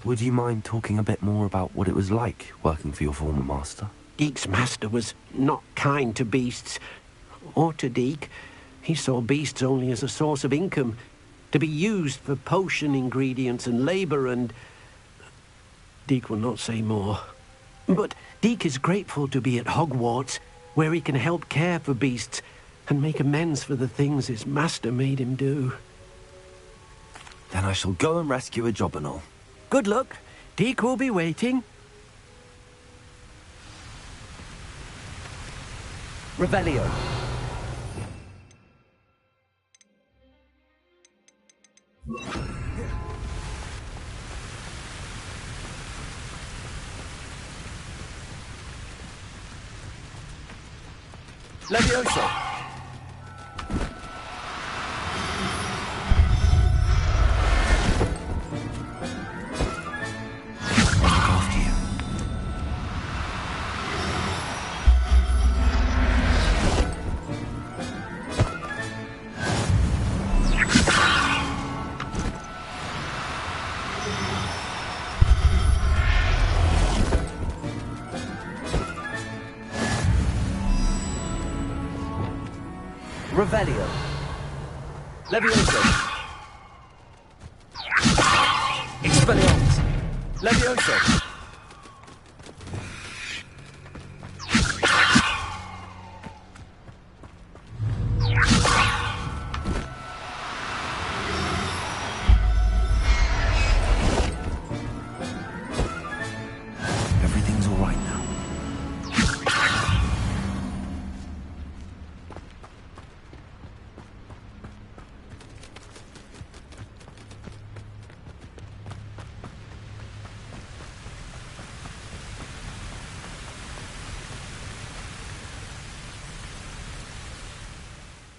Would you mind talking a bit more about what it was like working for your former master? Deek's master was not kind to beasts, or to Deek. He saw beasts only as a source of income, to be used for potion ingredients and labor, and Deek will not say more. But Deek is grateful to be at Hogwarts, where he can help care for beasts and make amends for the things his master made him do. Then I shall go and rescue a job and all. Good luck. Deek will be waiting. Revelio. Levioso. Revelio. Levioso. Expelliarmus. Levioso. Everything's all right now.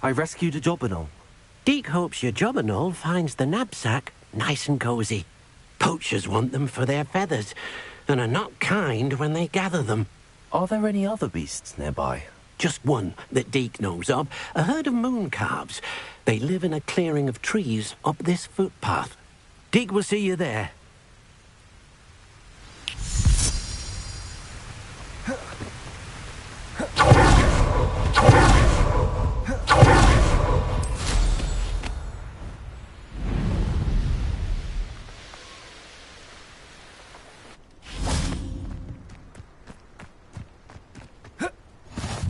I rescued a job and all. Deek hopes your Jobberknoll finds the knapsack nice and cozy. Poachers want them for their feathers, and are not kind when they gather them. Are there any other beasts nearby? Just one that Deek knows of, a herd of moon calves. They live in a clearing of trees up this footpath. Deek will see you there.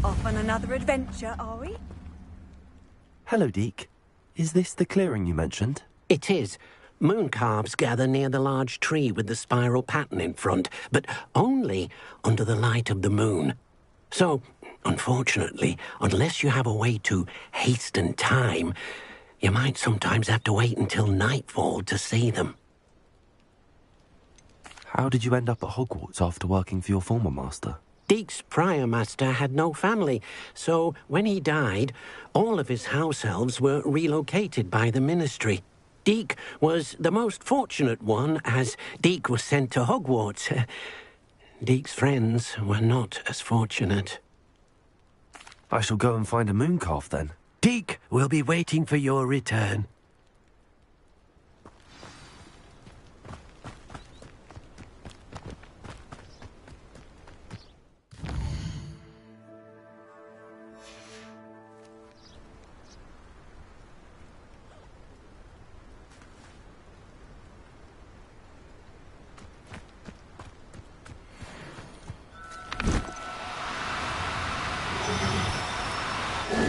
Off on another adventure, are we? Hello, Deek. Is this the clearing you mentioned? It is. Moon calves gather near the large tree with the spiral pattern in front, but only under the light of the moon. So, unfortunately, unless you have a way to hasten time, you might sometimes have to wait until nightfall to see them. How did you end up at Hogwarts after working for your former master? Deek's prior master had no family, so when he died, all of his house elves were relocated by the ministry. Deek was the most fortunate one, as Deek was sent to Hogwarts. Deek's friends were not as fortunate. I shall go and find a moon calf then. Deek will be waiting for your return.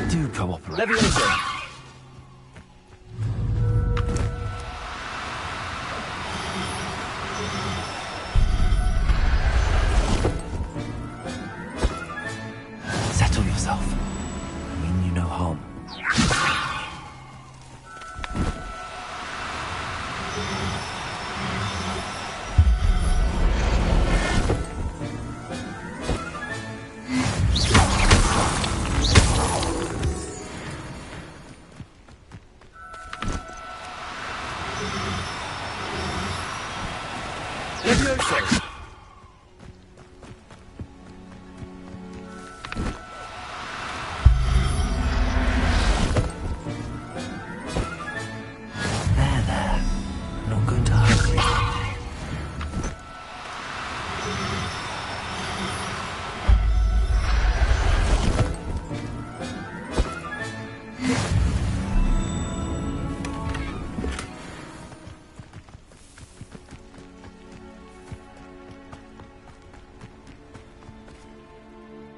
Do cooperate. Levioso. Settle yourself. I mean you no harm. Levioso! There. Not going to hurt you.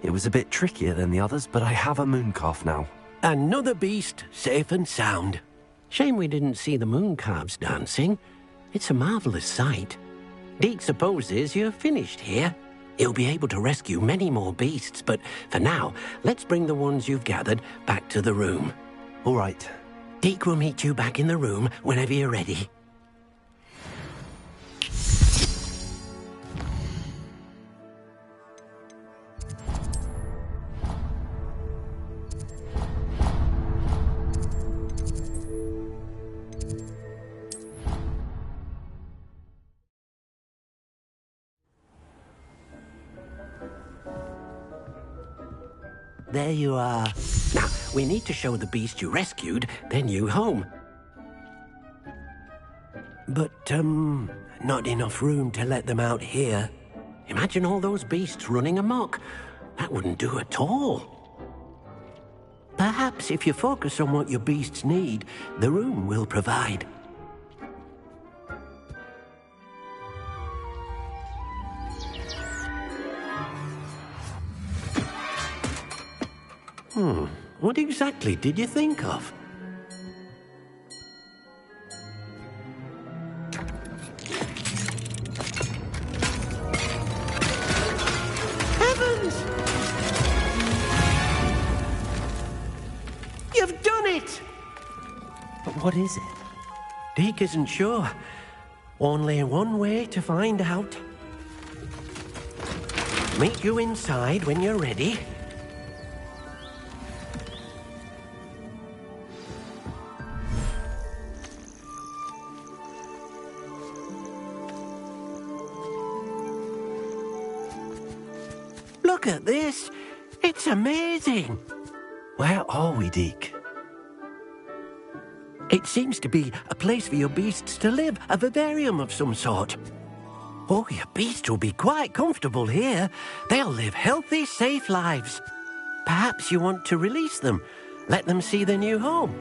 It was a bit trickier than the others, but I have a mooncalf now. Another beast, safe and sound. Shame we didn't see the mooncalves dancing. It's a marvelous sight. Deke supposes you're finished here. He'll be able to rescue many more beasts, but for now, let's bring the ones you've gathered back to the room. All right. Deke will meet you back in the room whenever you're ready. There you are. Now, we need to show the beast you rescued their new home. But, not enough room to let them out here. Imagine all those beasts running amok. That wouldn't do at all. Perhaps if you focus on what your beasts need, the room will provide. What exactly did you think of? Heavens! You've done it! But what is it? Deke isn't sure. Only one way to find out. Meet you inside when you're ready. Look at this. It's amazing. Where are we, Deke? It seems to be a place for your beasts to live, a vivarium of some sort. Oh, your beasts will be quite comfortable here. They'll live healthy, safe lives. Perhaps you want to release them, let them see their new home.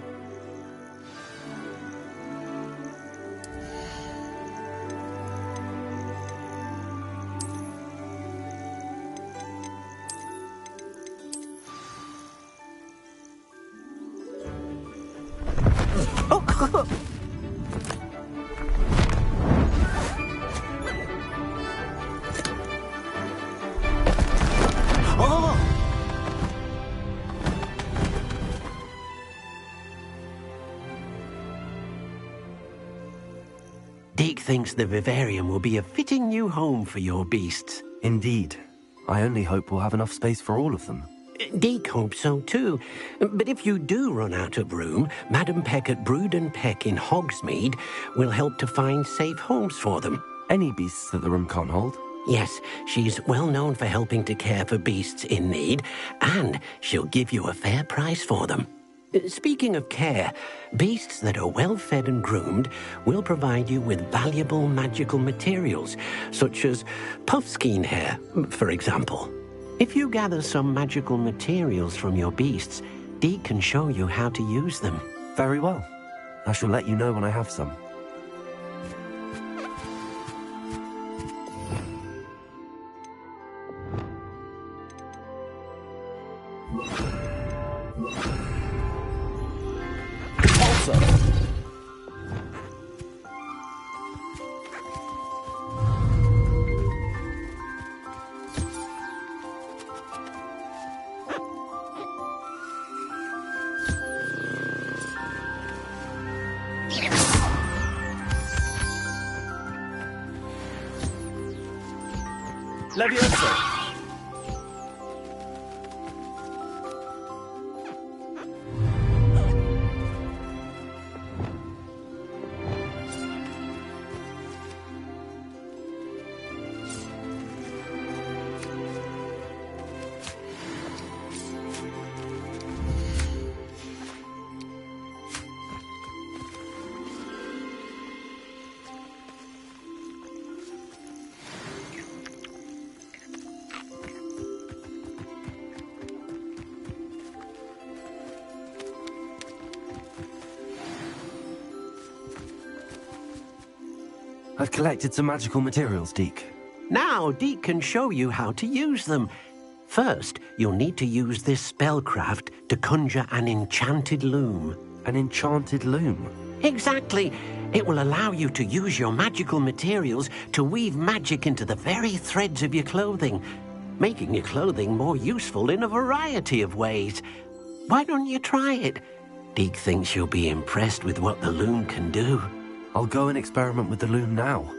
Deke thinks the vivarium will be a fitting new home for your beasts. Indeed. I only hope we'll have enough space for all of them. Deke hopes so too. But if you do run out of room, Madam Peck at Brood and Peck in Hogsmeade will help to find safe homes for them. Any beasts that the room can't hold? Yes, she's well known for helping to care for beasts in need, and she'll give you a fair price for them. Speaking of care, beasts that are well fed and groomed will provide you with valuable magical materials, such as puffskein hair, for example. If you gather some magical materials from your beasts, Deke can show you how to use them. Very well. I shall let you know when I have some. Levioso! I've collected some magical materials, Deke. Now, Deke can show you how to use them. First, you'll need to use this spellcraft to conjure an enchanted loom. An enchanted loom? Exactly. It will allow you to use your magical materials to weave magic into the very threads of your clothing, making your clothing more useful in a variety of ways. Why don't you try it? Deke thinks you'll be impressed with what the loom can do. I'll go and experiment with the loom now.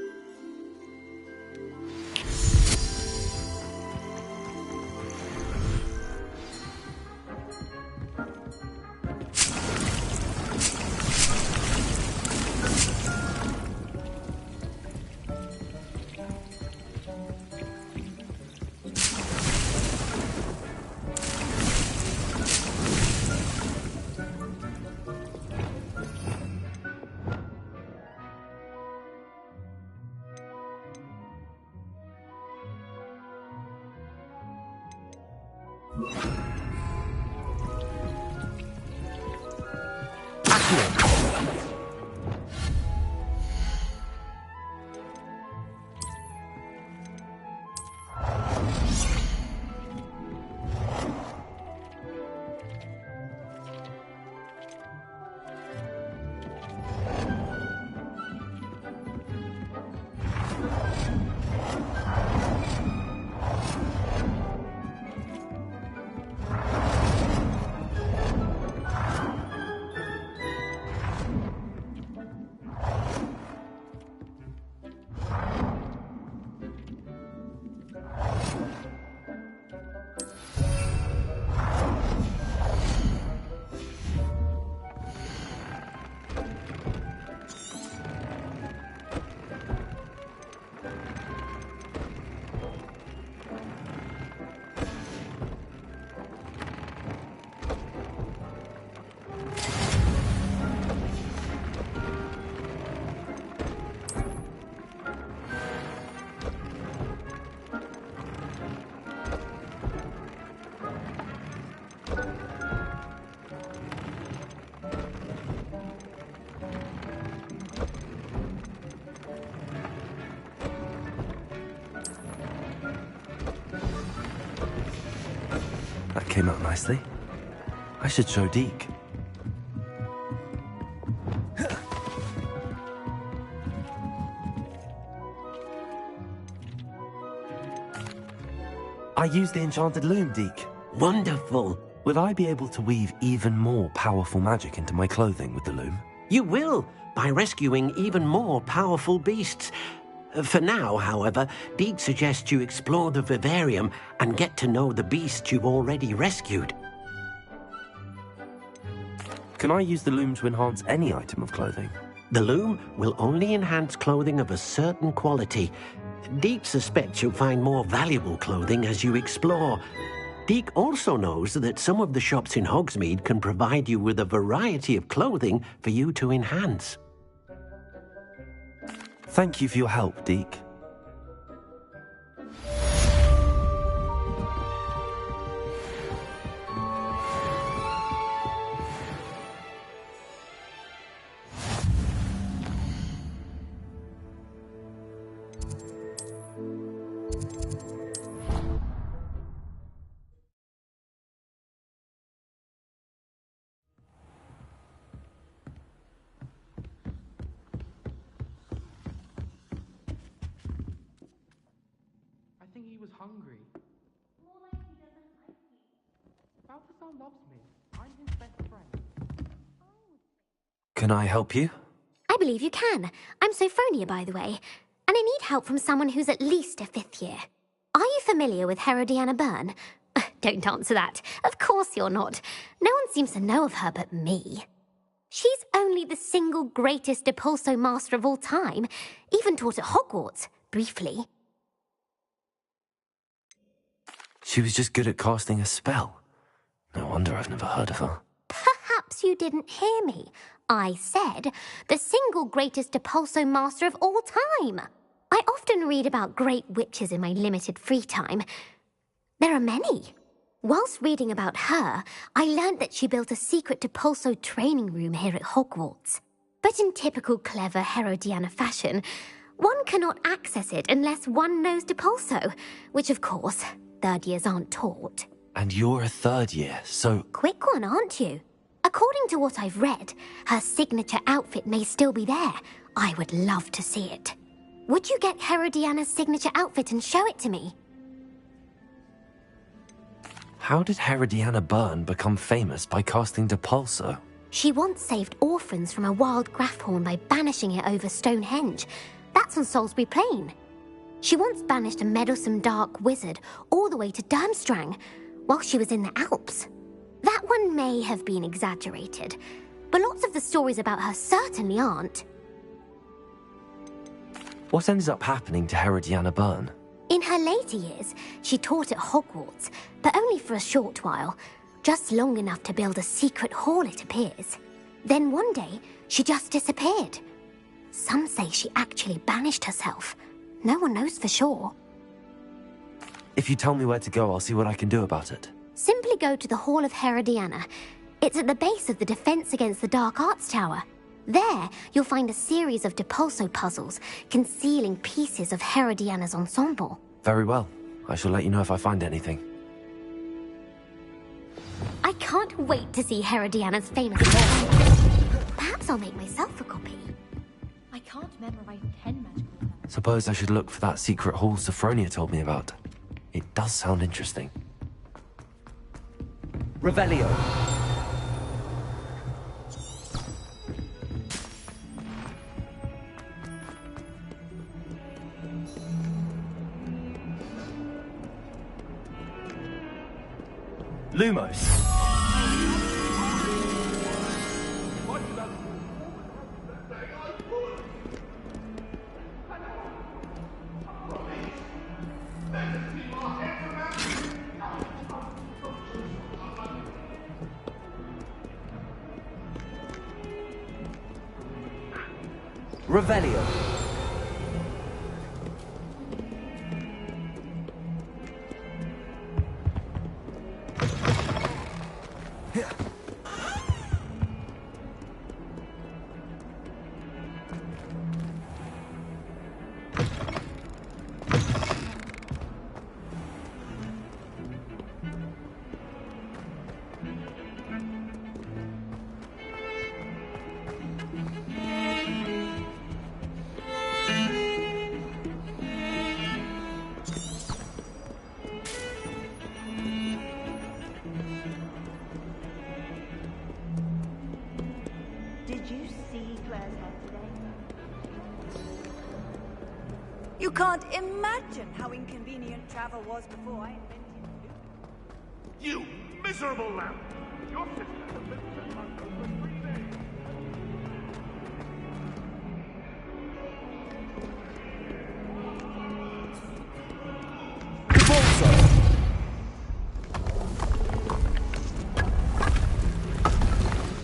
That came out nicely. I should show Deke. I used the enchanted loom, Deke. Wonderful. Will I be able to weave even more powerful magic into my clothing with the loom? You will, by rescuing even more powerful beasts. For now, however, Deke suggests you explore the vivarium and get to know the beasts you've already rescued. Can I use the loom to enhance any item of clothing? The loom will only enhance clothing of a certain quality. Deke suspects you'll find more valuable clothing as you explore. Deke also knows that some of the shops in Hogsmeade can provide you with a variety of clothing for you to enhance. Thank you for your help, Deke. I think he was hungry. More like he doesn't like you. Balthazar loves me. I'm his best friend. Can I help you? I believe you can. I'm Sophronia, by the way. And I need help from someone who's at least a 5th year. Are you familiar with Herodiana Byrne? Don't answer that. Of course you're not. No one seems to know of her but me. She's only the single greatest Depulso master of all time. Even taught at Hogwarts, briefly. She was just good at casting a spell. No wonder I've never heard of her. Perhaps you didn't hear me. I said the single greatest Depulso master of all time. I often read about great witches in my limited free time. There are many. Whilst reading about her, I learned that she built a secret Depulso training room here at Hogwarts. But in typical clever Herodiana fashion, One cannot access it unless one knows Depulso, which of course, third years aren't taught. And you're a third year, so... Quick one, aren't you? According to what I've read, her signature outfit may still be there. I would love to see it. Would you get Herodiana's signature outfit and show it to me? How did Herodiana Byrne become famous by casting Depulso? She once saved orphans from a wild Grafhorn by banishing it over Stonehenge. That's on Salisbury Plain. She once banished a meddlesome dark wizard all the way to Durmstrang while she was in the Alps. That one may have been exaggerated, but lots of the stories about her certainly aren't. What ended up happening to Herodiana Byrne? In her later years, she taught at Hogwarts, but only for a short while, just long enough to build a secret hall, it appears. Then one day, she just disappeared. Some say she actually banished herself. No one knows for sure. If you tell me where to go, I'll see what I can do about it. Simply go to the Hall of Herodiana. It's at the base of the Defense Against the Dark Arts Tower. There, you'll find a series of Depulso puzzles concealing pieces of Herodiana's ensemble. Very well. I shall let you know if I find anything. I can't wait to see Herodiana's famous hall. Perhaps I'll make myself a copy. I can't memorize 10 magical spells. Suppose I should look for that secret hall Sophronia told me about. It does sound interesting. Revelio. Lumos. Revelio. Did you see Claire's head today? You can't imagine how inconvenient travel was before I invented it. You miserable lamb! Your sister has been sent on for 3 days.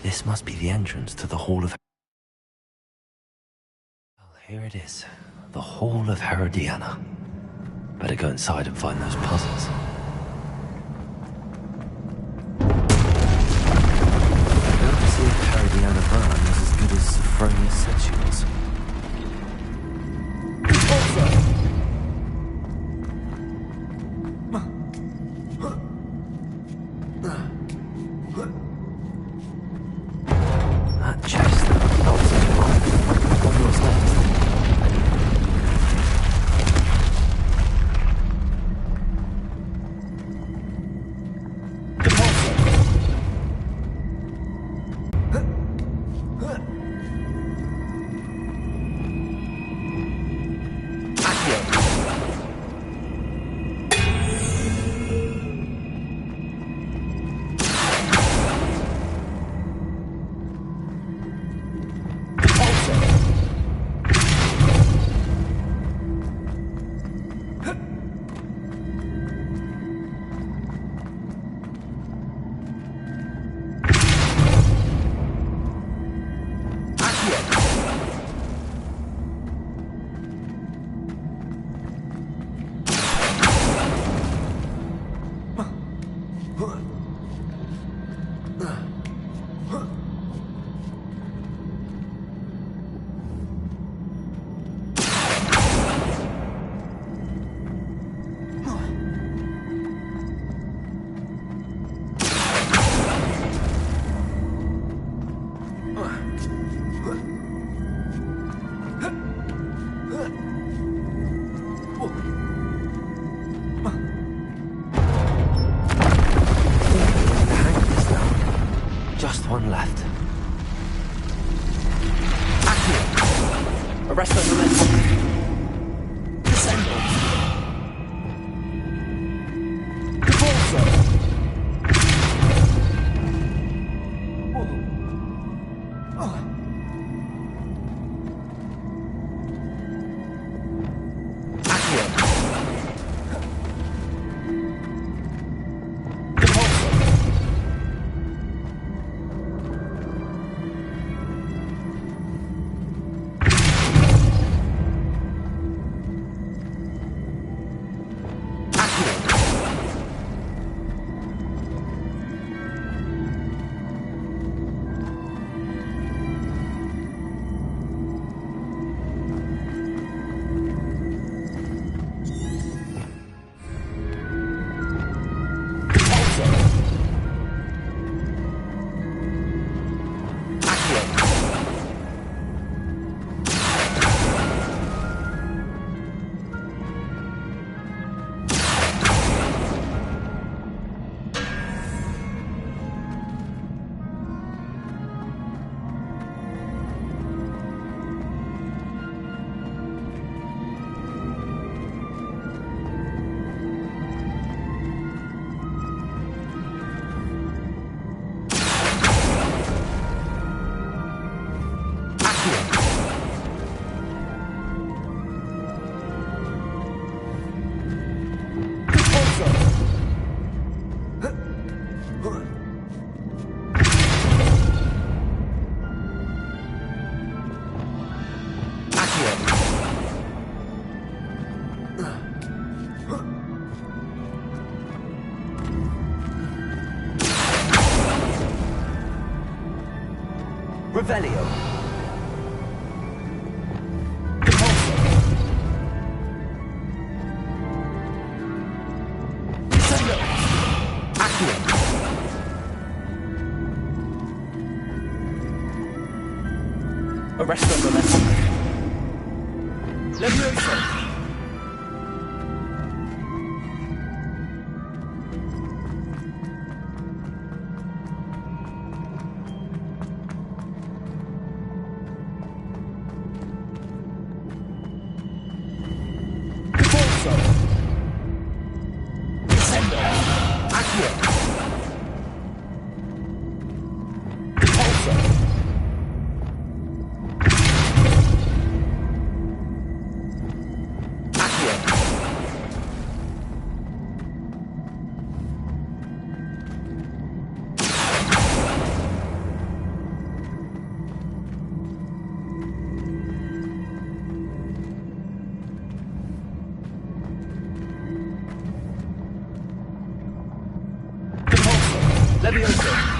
This must be the entrance to the Hall of... Well, here it is. The Hall of Herodiana. Better go inside and find those puzzles. I want to see if Herodiana Byrne was as good as Sophronia said she was. That chest, that was a lot. What was next? one left. Accio. Arrest on momentum. Descendo. Repulso. Revelio. Arrest on momentum. Levioso. Levioso.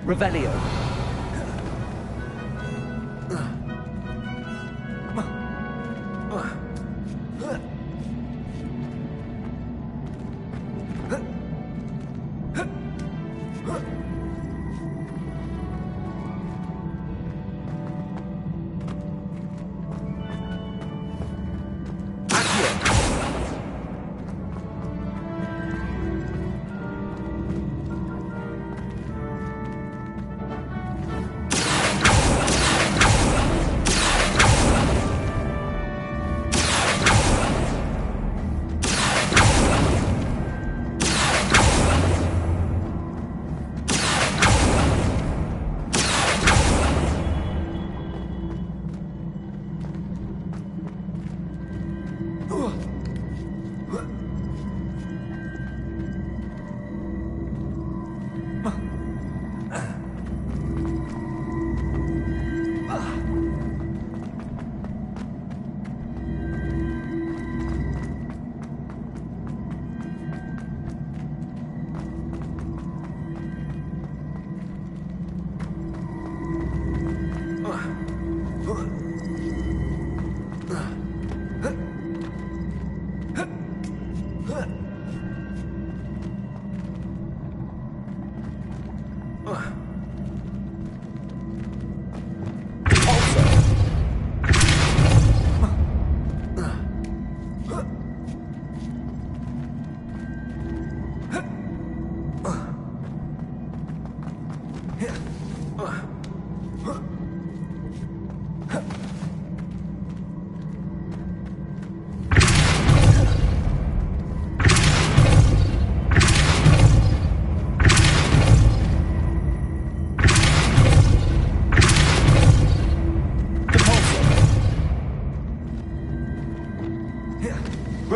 Revelio.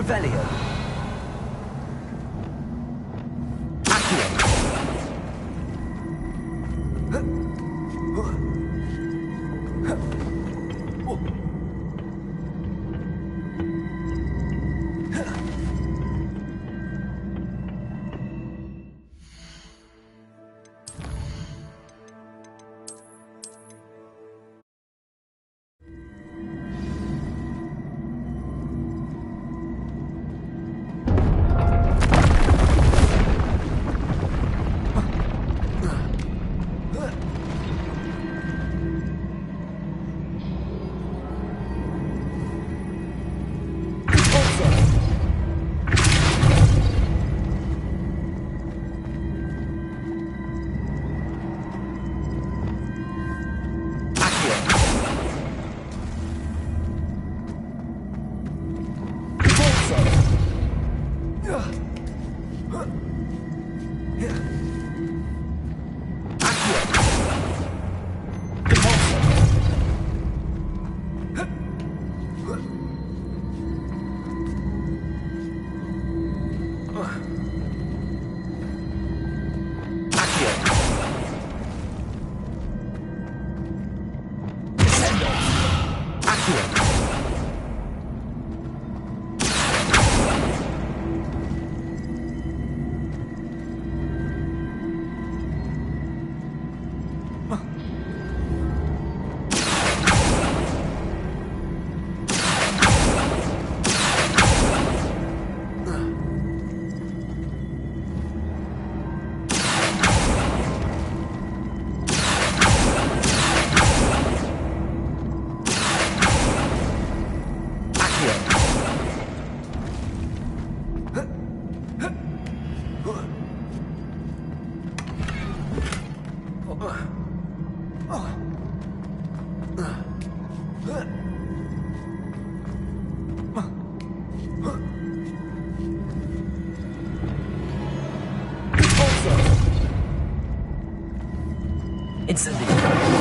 Revelio. Incendio.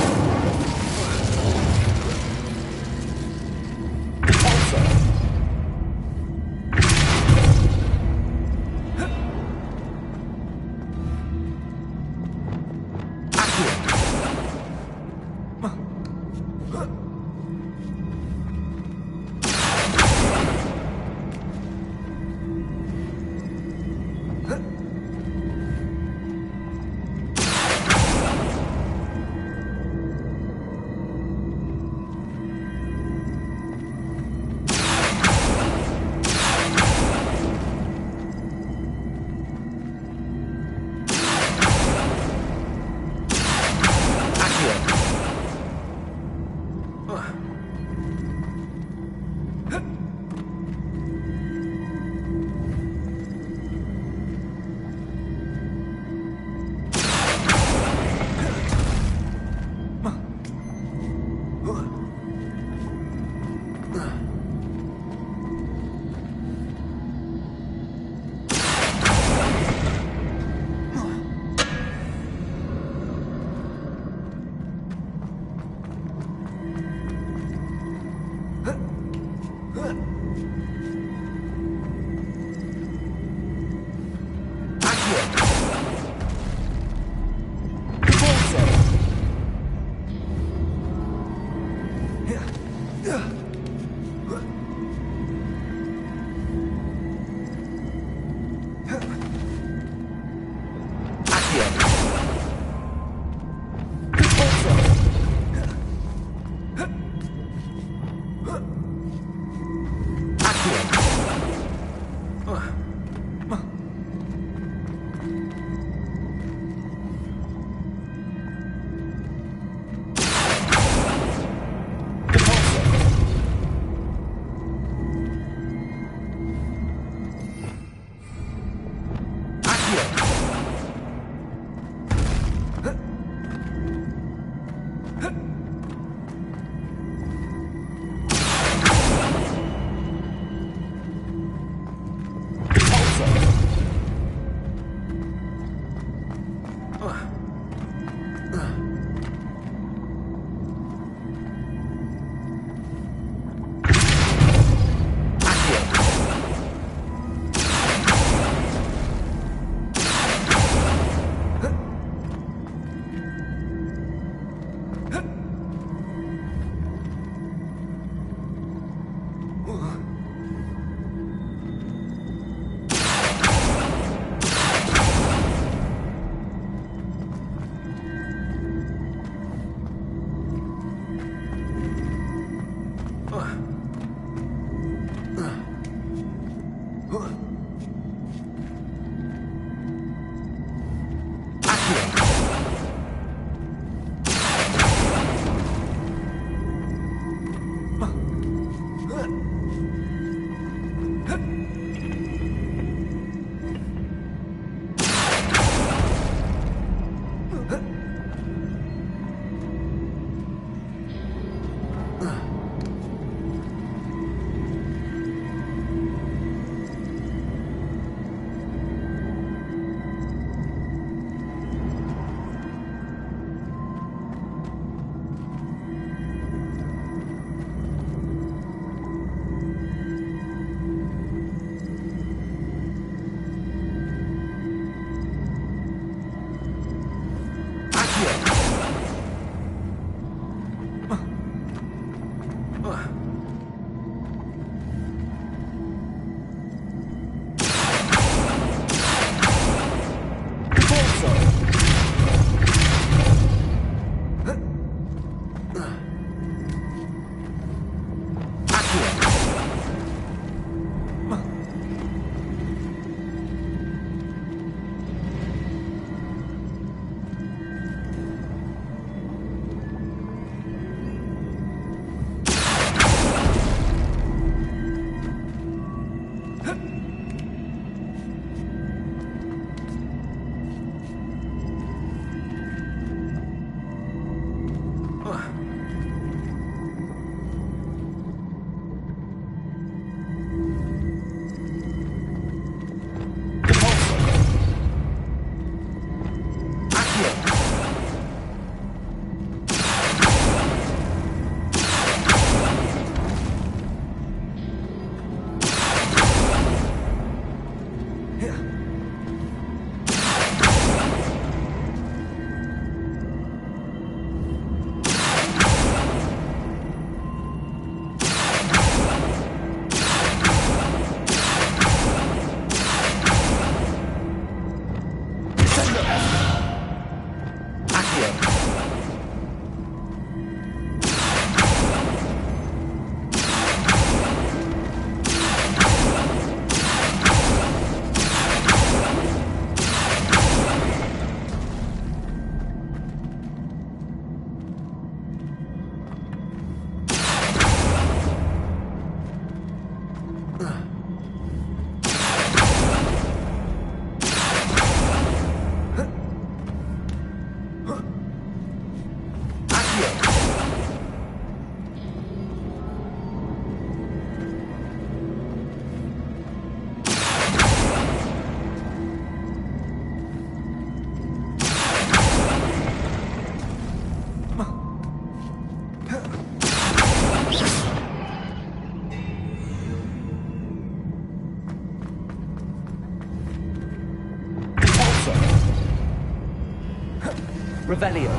Revelio.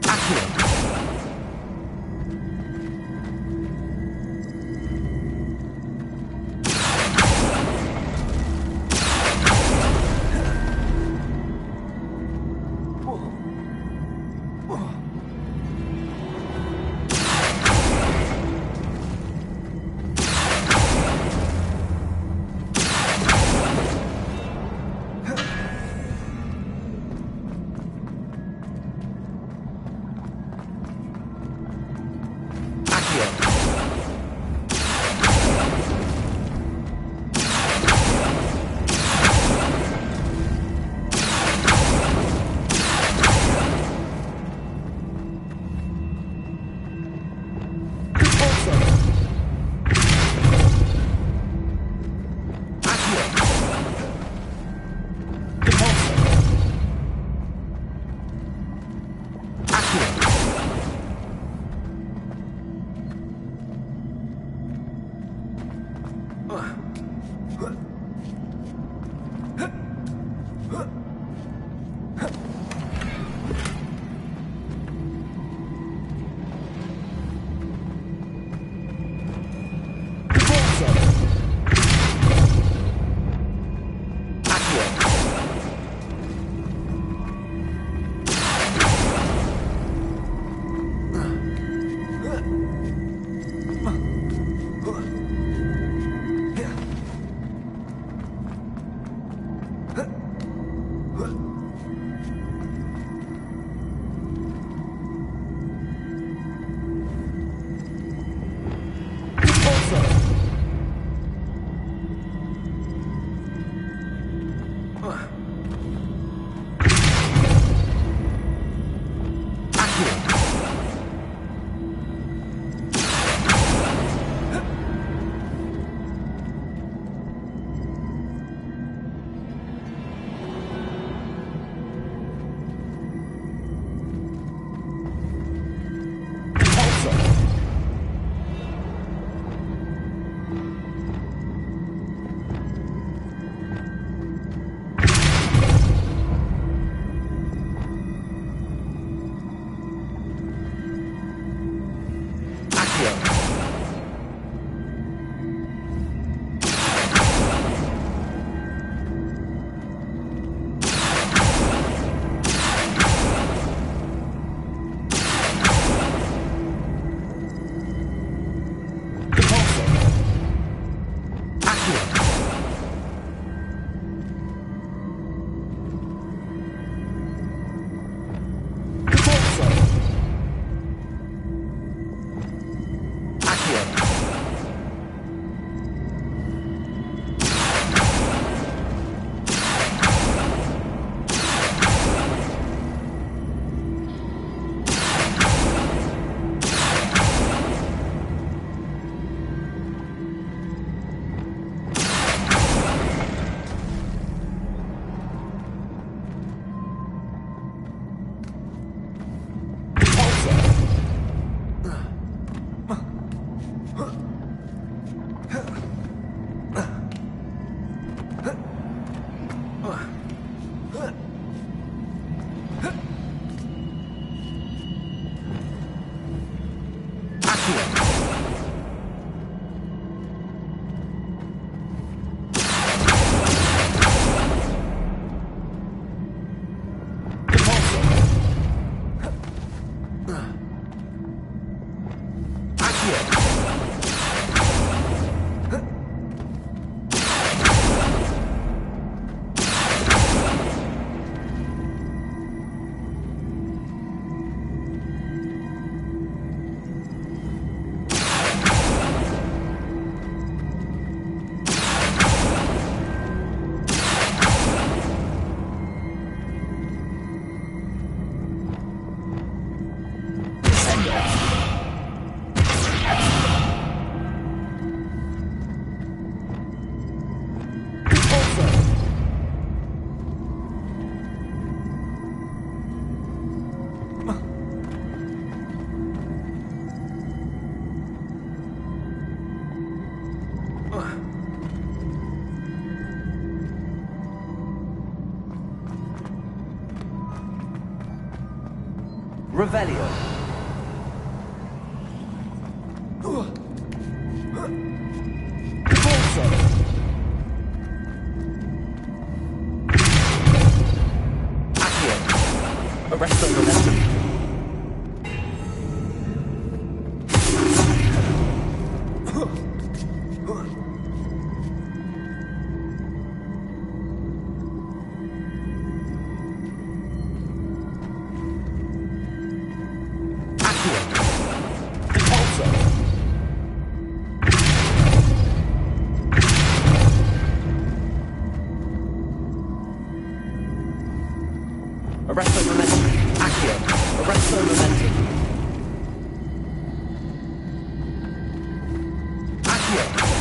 Accio. Revelio. Accio. Arresto momentum. Arresto momentum. Accio. Arresto momentum. Accio.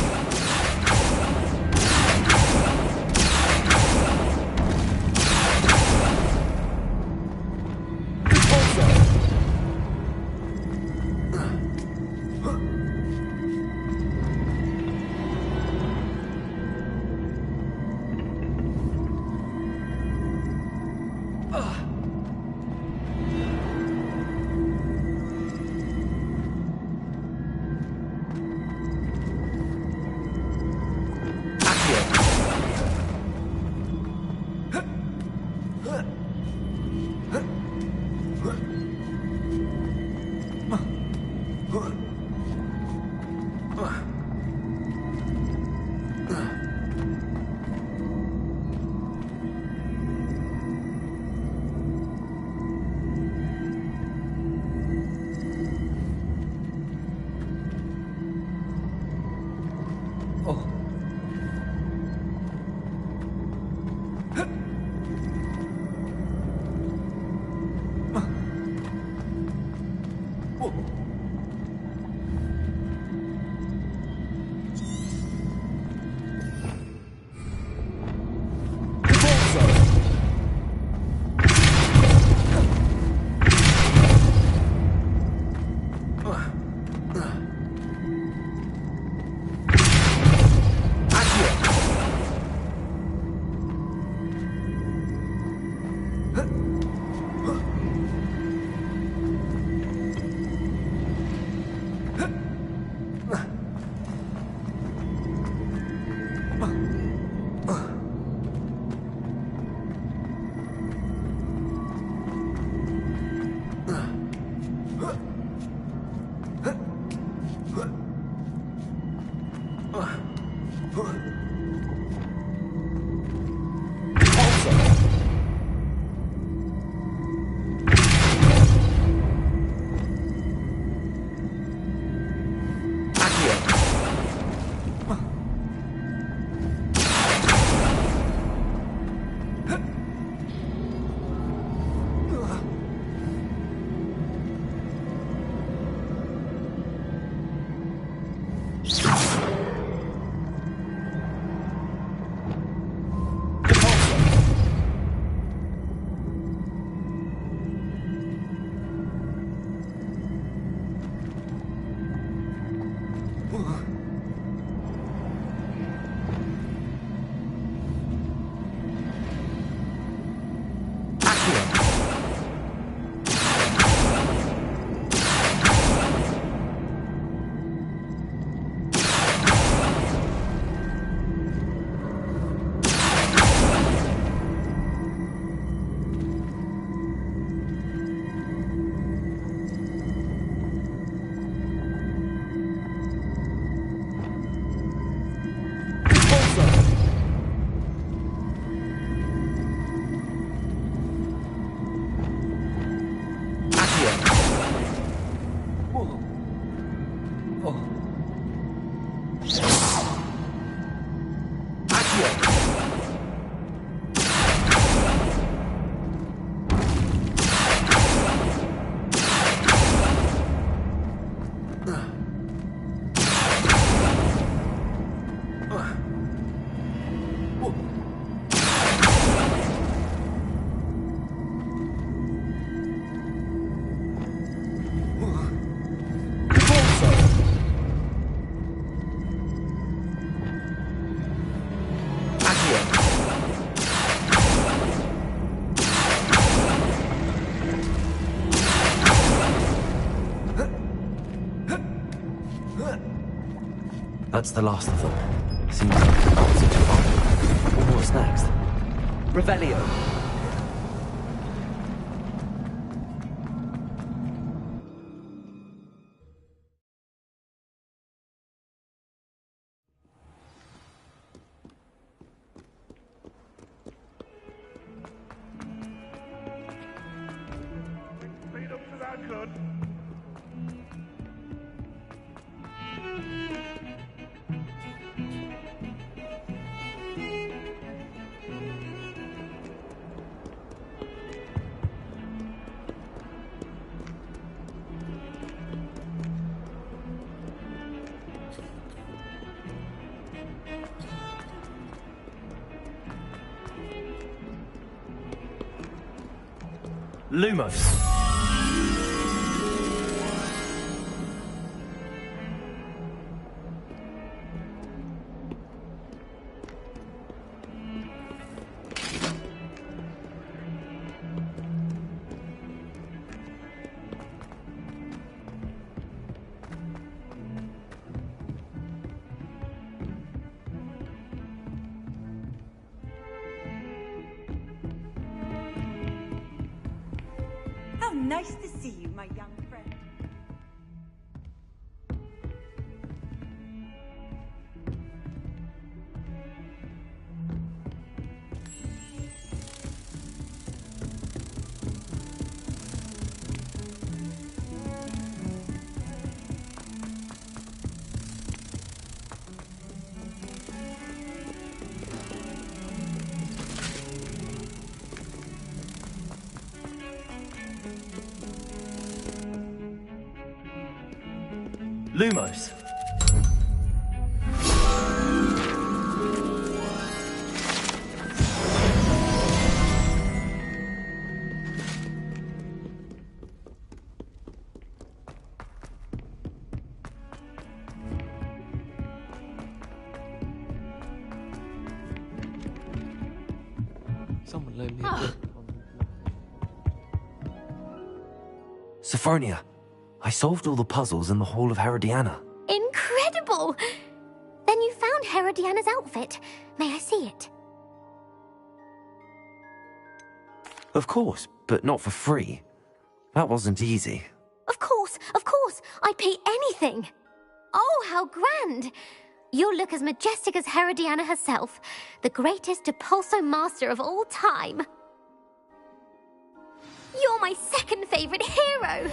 That's the last of them. Seems like the bots are too hard. What's next? Revelio. Speed up to that good. Lumos. How nice to see you, my young friend. Lumos. Someone loan me a book. Sophronia, I solved all the puzzles in the Hall of Herodiana. Incredible! Then you found Herodiana's outfit. May I see it? Of course, but not for free. That wasn't easy. Of course, I'd pay anything. Oh, how grand! You'll look as majestic as Herodiana herself, the greatest Depulso master of all time. You're my second favorite hero!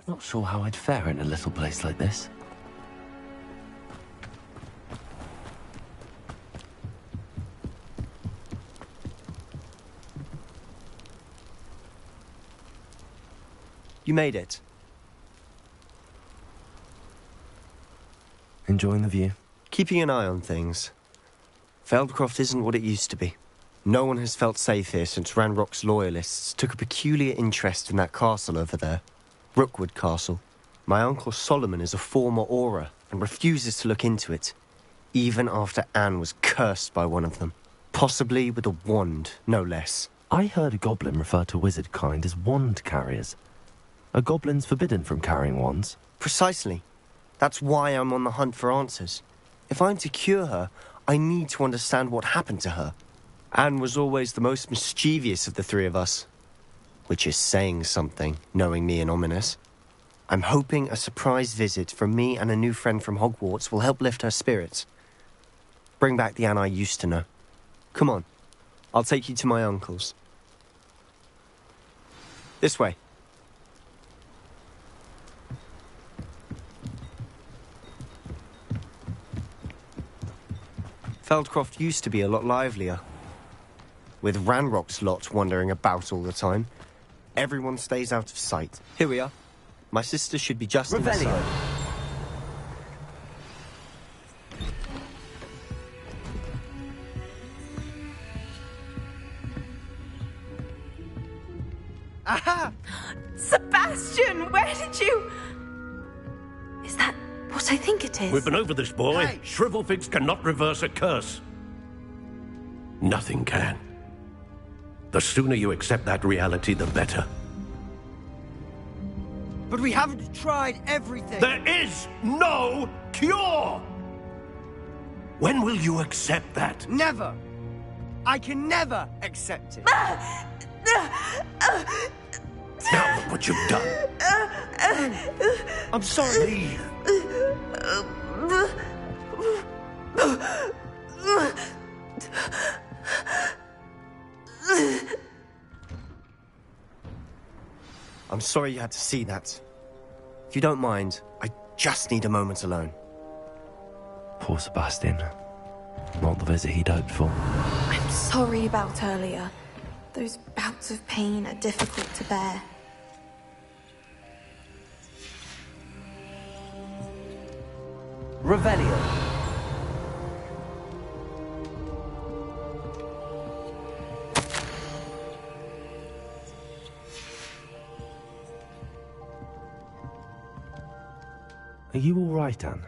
Not sure how I'd fare in a little place like this. You made it. Enjoying the view? Keeping an eye on things. Feldcroft isn't what it used to be. No one has felt safe here since Ranrock's loyalists took a peculiar interest in that castle over there. Rookwood Castle. My uncle Solomon is a former Auror and refuses to look into it, even after Anne was cursed by one of them. Possibly with a wand, no less. I heard a goblin refer to wizard kind as wand carriers. Are goblins forbidden from carrying wands? Precisely. That's why I'm on the hunt for answers. If I'm to cure her, I need to understand what happened to her. Anne was always the most mischievous of the three of us. Which is saying something, knowing me and Ominous. I'm hoping a surprise visit from me and a new friend from Hogwarts will help lift her spirits. Bring back the Anne I used to know. Come on, I'll take you to my uncle's. This way. Feldcroft used to be a lot livelier. With Ranrock's lot wandering about all the time. Everyone stays out of sight. Here we are. My sister should be just inside. Aha! Sebastian, where did you... Is that what I think it is? We've been over this, boy. Hey. Shrivelfigs cannot reverse a curse. Nothing can. The sooner you accept that reality, the better. But we haven't tried everything. There is no cure! When will you accept that? Never. I can never accept it. Now look what you've done. I'm sorry. Leave. I'm sorry you had to see that. If you don't mind, I just need a moment alone. Poor Sebastian. Not the visit he'd hoped for. I'm sorry about earlier. Those bouts of pain are difficult to bear. Revelio. Are you all right, Anne?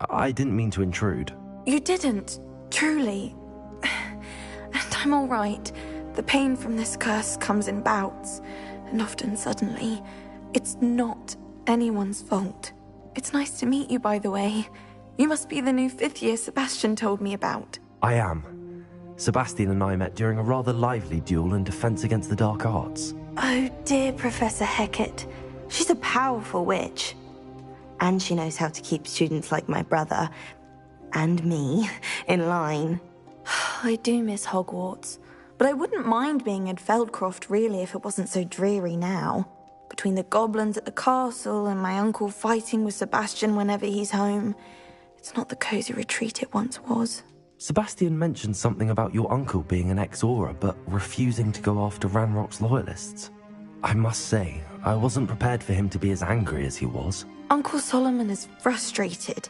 I didn't mean to intrude. You didn't, truly. And I'm all right. The pain from this curse comes in bouts, and often suddenly. It's not anyone's fault. It's nice to meet you, by the way. You must be the new 5th year Sebastian told me about. I am. Sebastian and I met during a rather lively duel in Defense Against the Dark Arts. Oh, dear Professor Hecat. She's a powerful witch. And she knows how to keep students like my brother, and me, in line. I do miss Hogwarts, but I wouldn't mind being in Feldcroft, really, if it wasn't so dreary now. Between the goblins at the castle and my uncle fighting with Sebastian whenever he's home, it's not the cozy retreat it once was. Sebastian mentioned something about your uncle being an ex-Auror, but refusing to go after Ranrock's loyalists. I must say, I wasn't prepared for him to be as angry as he was. Uncle Solomon is frustrated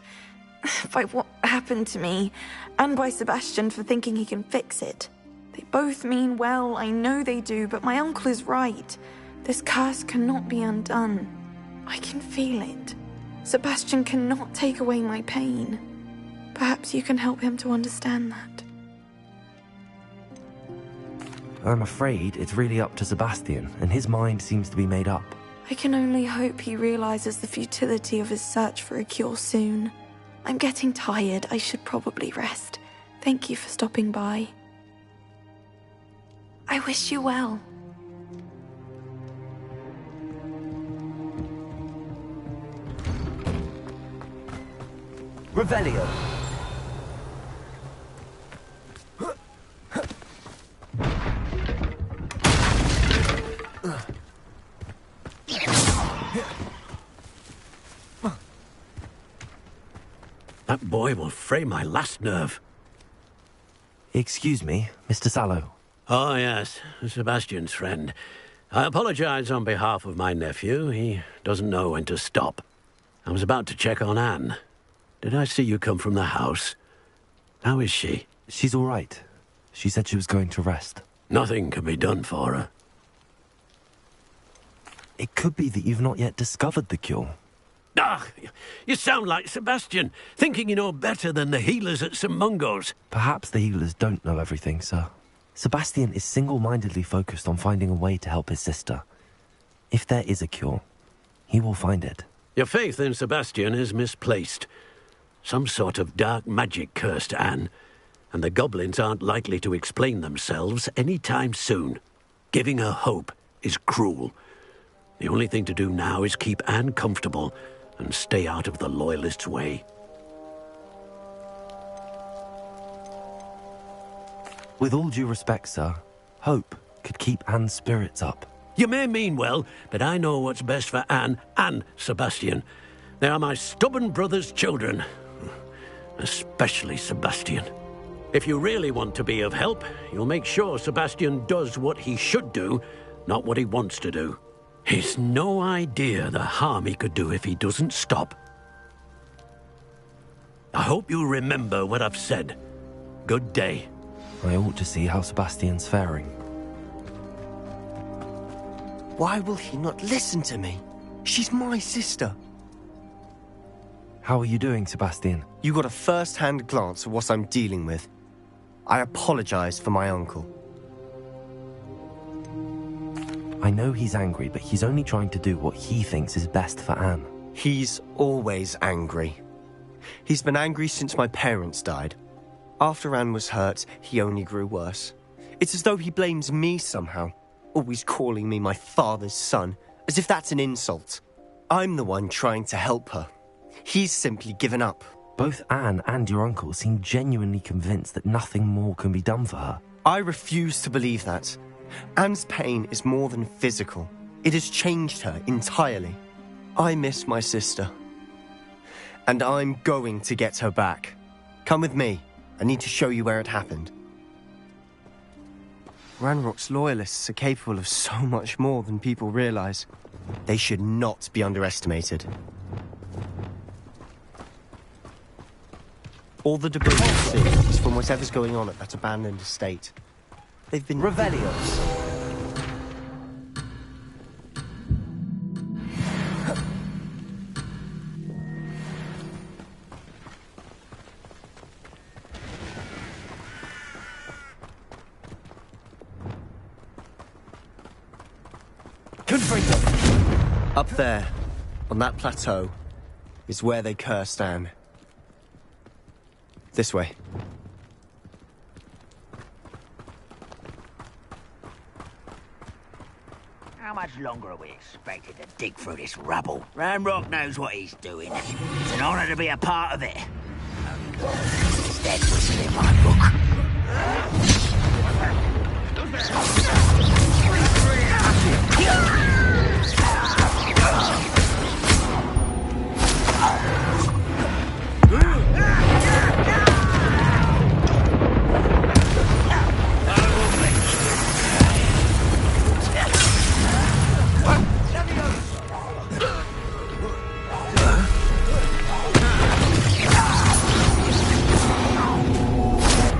by what happened to me, and by Sebastian for thinking he can fix it. They both mean well, I know they do, but my uncle is right. This curse cannot be undone. I can feel it. Sebastian cannot take away my pain. Perhaps you can help him to understand that. I'm afraid it's really up to Sebastian, and his mind seems to be made up. I can only hope he realizes the futility of his search for a cure soon. I'm getting tired. I should probably rest. Thank you for stopping by. I wish you well. Revelio. That boy will fray my last nerve. Excuse me, Mr. Sallow. Oh, yes, Sebastian's friend. I apologize on behalf of my nephew. He doesn't know when to stop. I was about to check on Anne. Did I see you come from the house? How is she? She's all right. She said she was going to rest. Nothing can be done for her. It could be that you've not yet discovered the cure. Ah, you sound like Sebastian, thinking you know better than the healers at St. Mungo's. Perhaps the healers don't know everything, sir. Sebastian is single-mindedly focused on finding a way to help his sister. If there is a cure, he will find it. Your faith in Sebastian is misplaced. Some sort of dark magic cursed Anne, and the goblins aren't likely to explain themselves any time soon. Giving her hope is cruel. The only thing to do now is keep Anne comfortable and stay out of the Loyalists' way. With all due respect, sir, hope could keep Anne's spirits up. You may mean well, but I know what's best for Anne and Sebastian. They are my stubborn brother's children. Especially Sebastian. If you really want to be of help, you'll make sure Sebastian does what he should do, not what he wants to do. He's no idea the harm he could do if he doesn't stop. I hope you remember what I've said. Good day. I ought to see how Sebastian's faring. Why will he not listen to me? She's my sister. How are you doing, Sebastian? You got a first-hand glance at what I'm dealing with. I apologize for my uncle. I know he's angry, but he's only trying to do what he thinks is best for Anne. He's always angry. He's been angry since my parents died. After Anne was hurt, he only grew worse. It's as though he blames me somehow, always calling me my father's son, as if that's an insult. I'm the one trying to help her. He's simply given up. Both Anne and your uncle seem genuinely convinced that nothing more can be done for her. I refuse to believe that. Anne's pain is more than physical. It has changed her entirely. I miss my sister. And I'm going to get her back. Come with me. I need to show you where it happened. Ranrock's loyalists are capable of so much more than people realize. They should not be underestimated. All the debris you see is from whatever's going on at that abandoned estate. They've been... Revelios. Up there, on that plateau, is where they cursed Anne. This way. How much longer are we expected to dig through this rubble? Ranrock knows what he's doing. It's an honor to be a part of it. Instead, whistling my book.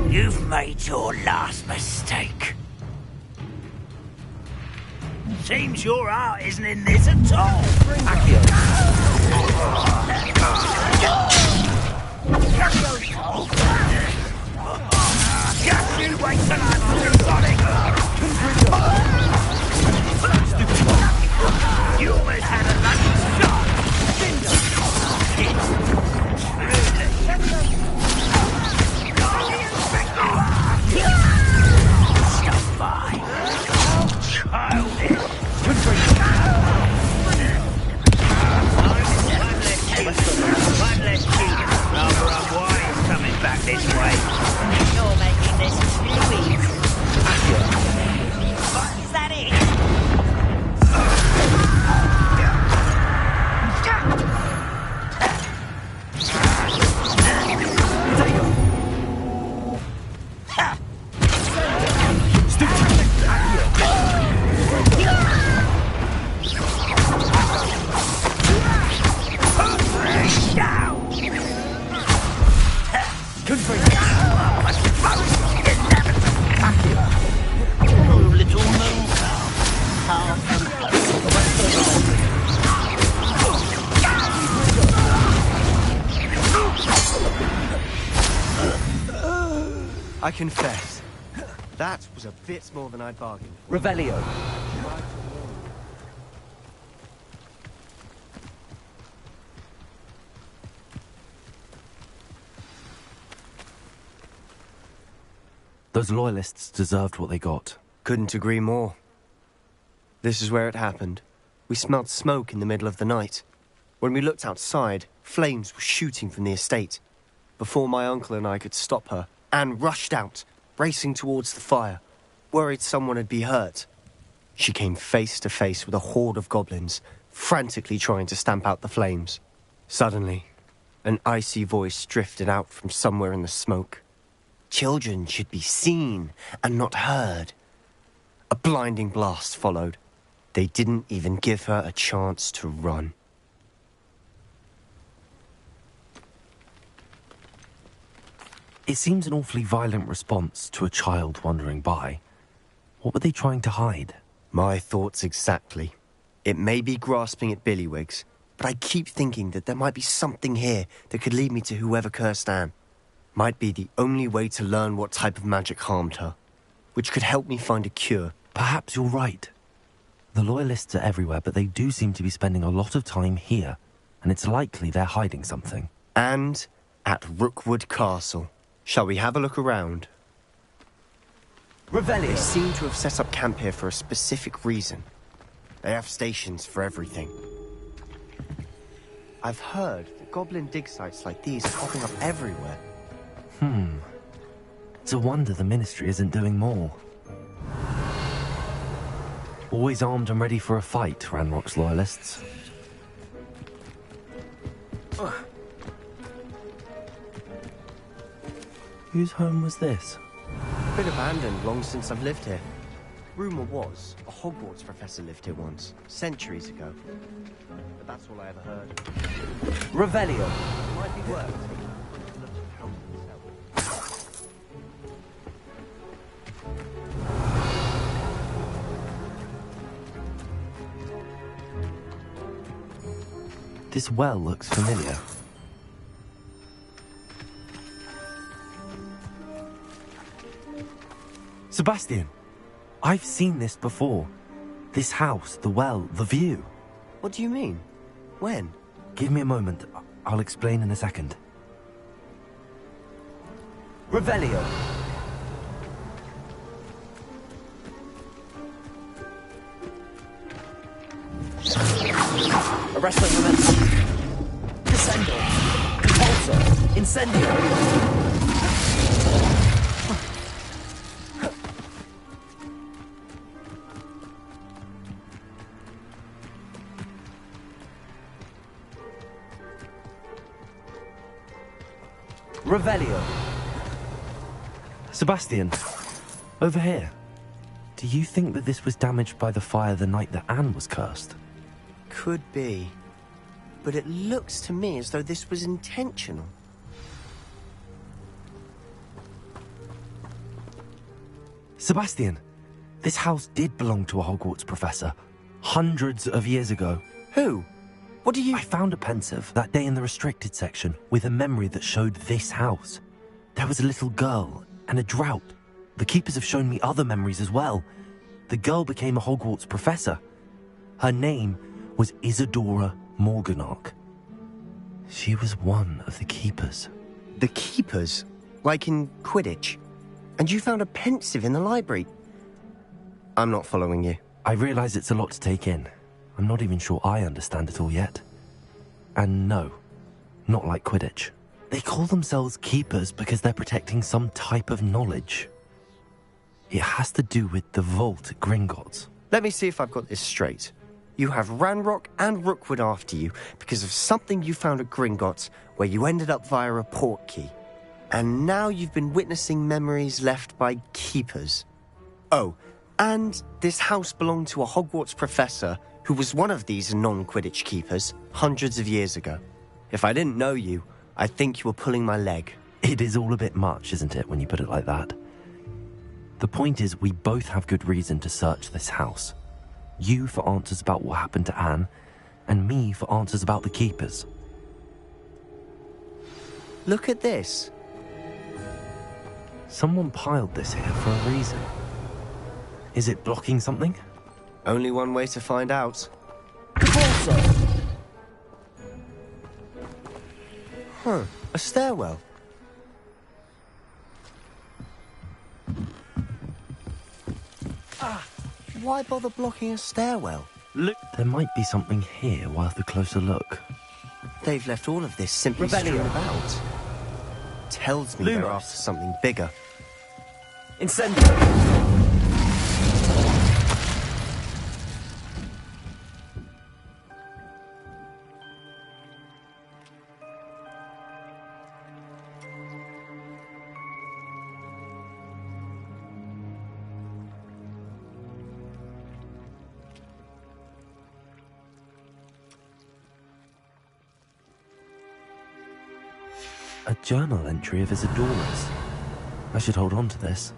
You've made your last mistake. Seems your heart isn't in this at all. Just you wait till I'm on your body. You almost had a lucky shot. Stop by. Childish. One less cheat. Rather unwise coming back this way. You're making this too easy. Is that it? I confess, that was a bit more than I'd bargained. Revelio. Those loyalists deserved what they got. Couldn't agree more. This is where it happened. We smelled smoke in the middle of the night. When we looked outside, flames were shooting from the estate. Before my uncle and I could stop her, Anne rushed out, racing towards the fire, worried someone would be hurt. She came face to face with a horde of goblins, frantically trying to stamp out the flames. Suddenly, an icy voice drifted out from somewhere in the smoke. Children should be seen and not heard. A blinding blast followed. They didn't even give her a chance to run. It seems an awfully violent response to a child wandering by. What were they trying to hide? My thoughts exactly. It may be grasping at Billywigs, but I keep thinking that there might be something here that could lead me to whoever cursed Anne. Might be the only way to learn what type of magic harmed her, which could help me find a cure. Perhaps you're right. The Loyalists are everywhere, but they do seem to be spending a lot of time here, and it's likely they're hiding something. And at Rookwood Castle. Shall we have a look around? Revelio. They seem to have set up camp here for a specific reason. They have stations for everything. I've heard that goblin dig sites like these are popping up everywhere. It's a wonder the Ministry isn't doing more. Always armed and ready for a fight, Ranrock's Loyalists. Whose home was this? Been abandoned long since I've lived here. Rumour was, a Hogwarts professor lived here once, centuries ago. But that's all I ever heard. Revelio. It might be worth taking a look at how This well looks familiar. Sebastian, I've seen this before. This house, the well, the view. What do you mean? When? Give me a moment. I'll explain in a second. Revelio. Arresto momentum. Descendo. Repulsor. Incendio. Revelio. Sebastian, over here. Do you think that this was damaged by the fire the night that Anne was cursed? Could be. But it looks to me as though this was intentional. Sebastian, this house did belong to a Hogwarts professor. Hundreds of years ago. Who? What do you... I found a pensive that day in the restricted section with a memory that showed this house. There was a little girl and a drought. The keepers have shown me other memories as well. The girl became a Hogwarts professor. Her name was Isadora Morganach. She was one of the keepers. The keepers? Like in Quidditch? And you found a pensive in the library? I'm not following you. I realize it's a lot to take in. I'm not even sure I understand it all yet. And no, not like Quidditch. They call themselves keepers because they're protecting some type of knowledge. It has to do with the vault at Gringotts. Let me see if I've got this straight. You have Ranrock and Rookwood after you because of something you found at Gringotts where you ended up via a portkey. And now you've been witnessing memories left by keepers. Oh, and this house belonged to a Hogwarts professor who was one of these non-Quidditch keepers hundreds of years ago. If I didn't know you, I'd think you were pulling my leg. It is all a bit much, isn't it, when you put it like that? The point is, we both have good reason to search this house. You for answers about what happened to Anne, and me for answers about the keepers. Look at this. Someone piled this here for a reason. Is it blocking something? Only one way to find out. Huh, a stairwell. Why bother blocking a stairwell? Look, there might be something here worth a closer look. They've left all of this simply strewn about. Tells me they're after something bigger. Incendio. A journal entry of Isadora's. I should hold on to this.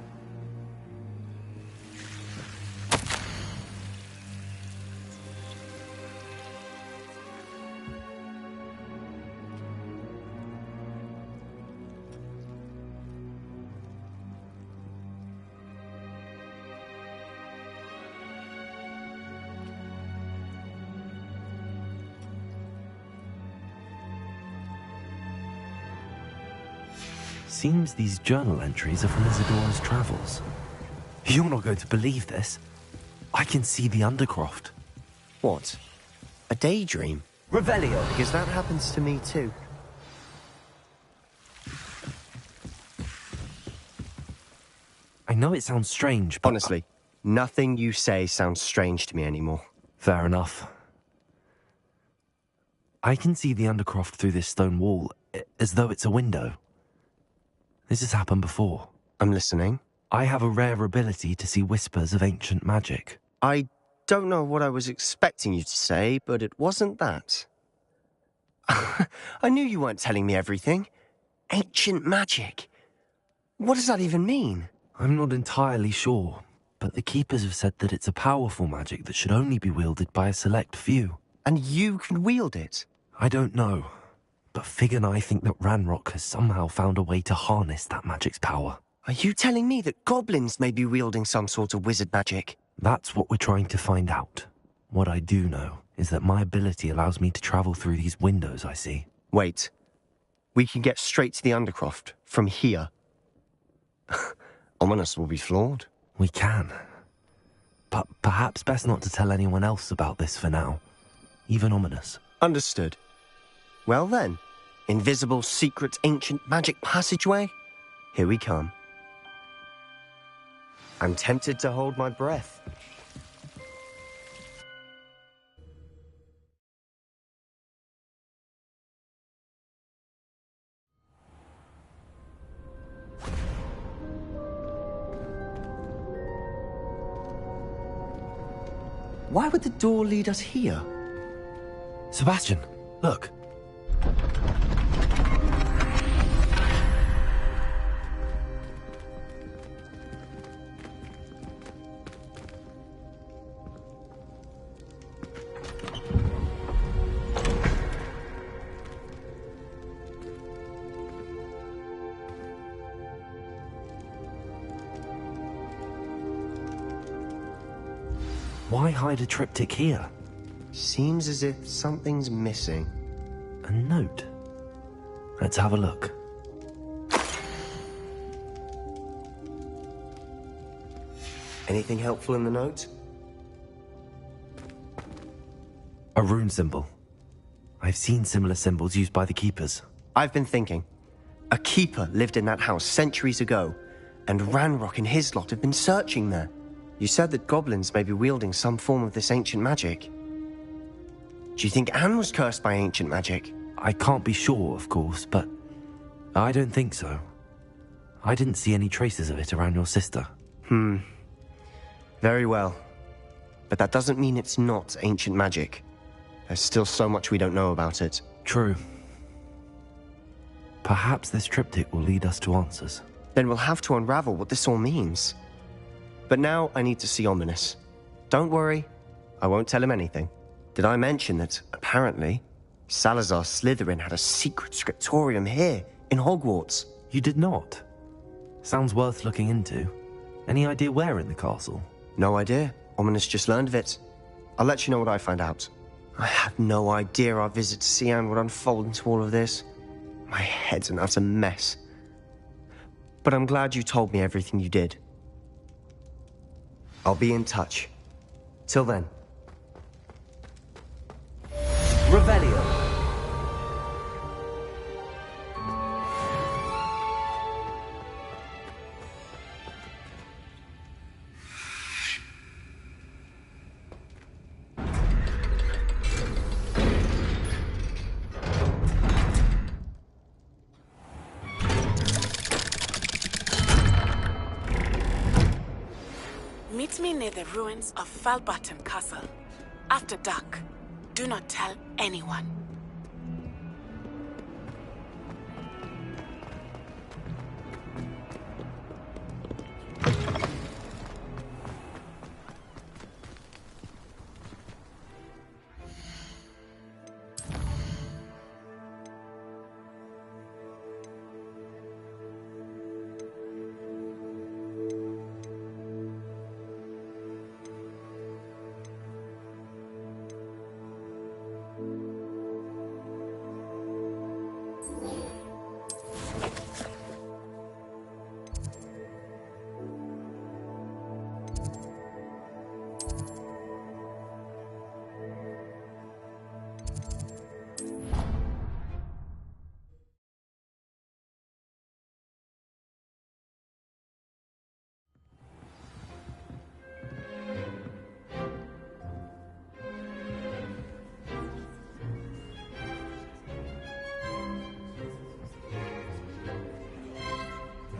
seems these journal entries are from Isidora's travels. You're not going to believe this. I can see the Undercroft. What? A daydream? Revelio. Because that happens to me too. I know it sounds strange, but... Honestly, nothing you say sounds strange to me anymore. Fair enough. I can see the Undercroft through this stone wall, as though it's a window. This has happened before. I'm listening. I have a rare ability to see whispers of ancient magic. I don't know what I was expecting you to say, but it wasn't that. I knew you weren't telling me everything. Ancient magic. What does that even mean? I'm not entirely sure, but the Keepers have said that it's a powerful magic that should only be wielded by a select few. And you can wield it? I don't know, but Fig and I think that Ranrock has somehow found a way to harness that magic's power. Are you telling me that goblins may be wielding some sort of wizard magic? That's what we're trying to find out. What I do know is that my ability allows me to travel through these windows I see. Wait. We can get straight to the Undercroft from here. Ominous will be flawed. We can. But perhaps best not to tell anyone else about this for now. Even Ominous. Understood. Well then, invisible, secret, ancient magic passageway? Here we come. I'm tempted to hold my breath. Why would the door lead us here? Sebastian, look. Why hide a triptych here? Seems as if something's missing. A note. Let's have a look. Anything helpful in the note? A rune symbol. I've seen similar symbols used by the Keepers. I've been thinking. A Keeper lived in that house centuries ago, and Ranrock and his lot have been searching there. You said that goblins may be wielding some form of this ancient magic. Do you think Anne was cursed by ancient magic? I can't be sure, of course, but I don't think so. I didn't see any traces of it around your sister. Very well. But that doesn't mean it's not ancient magic. There's still so much we don't know about it. True. Perhaps this triptych will lead us to answers. Then we'll have to unravel what this all means. But now I need to see Ominous. Don't worry, I won't tell him anything. Did I mention that, apparently, Salazar Slytherin had a secret scriptorium here, in Hogwarts? You did not? Sounds worth looking into. Any idea where in the castle? No idea. Ominous just learned of it. I'll let you know what I find out. I had no idea our visit to Sian would unfold into all of this. My head's an utter mess. But I'm glad you told me everything you did. I'll be in touch. Till then. Revelio. Meet me near the ruins of Falbaton Castle. After dark. Do not tell anyone.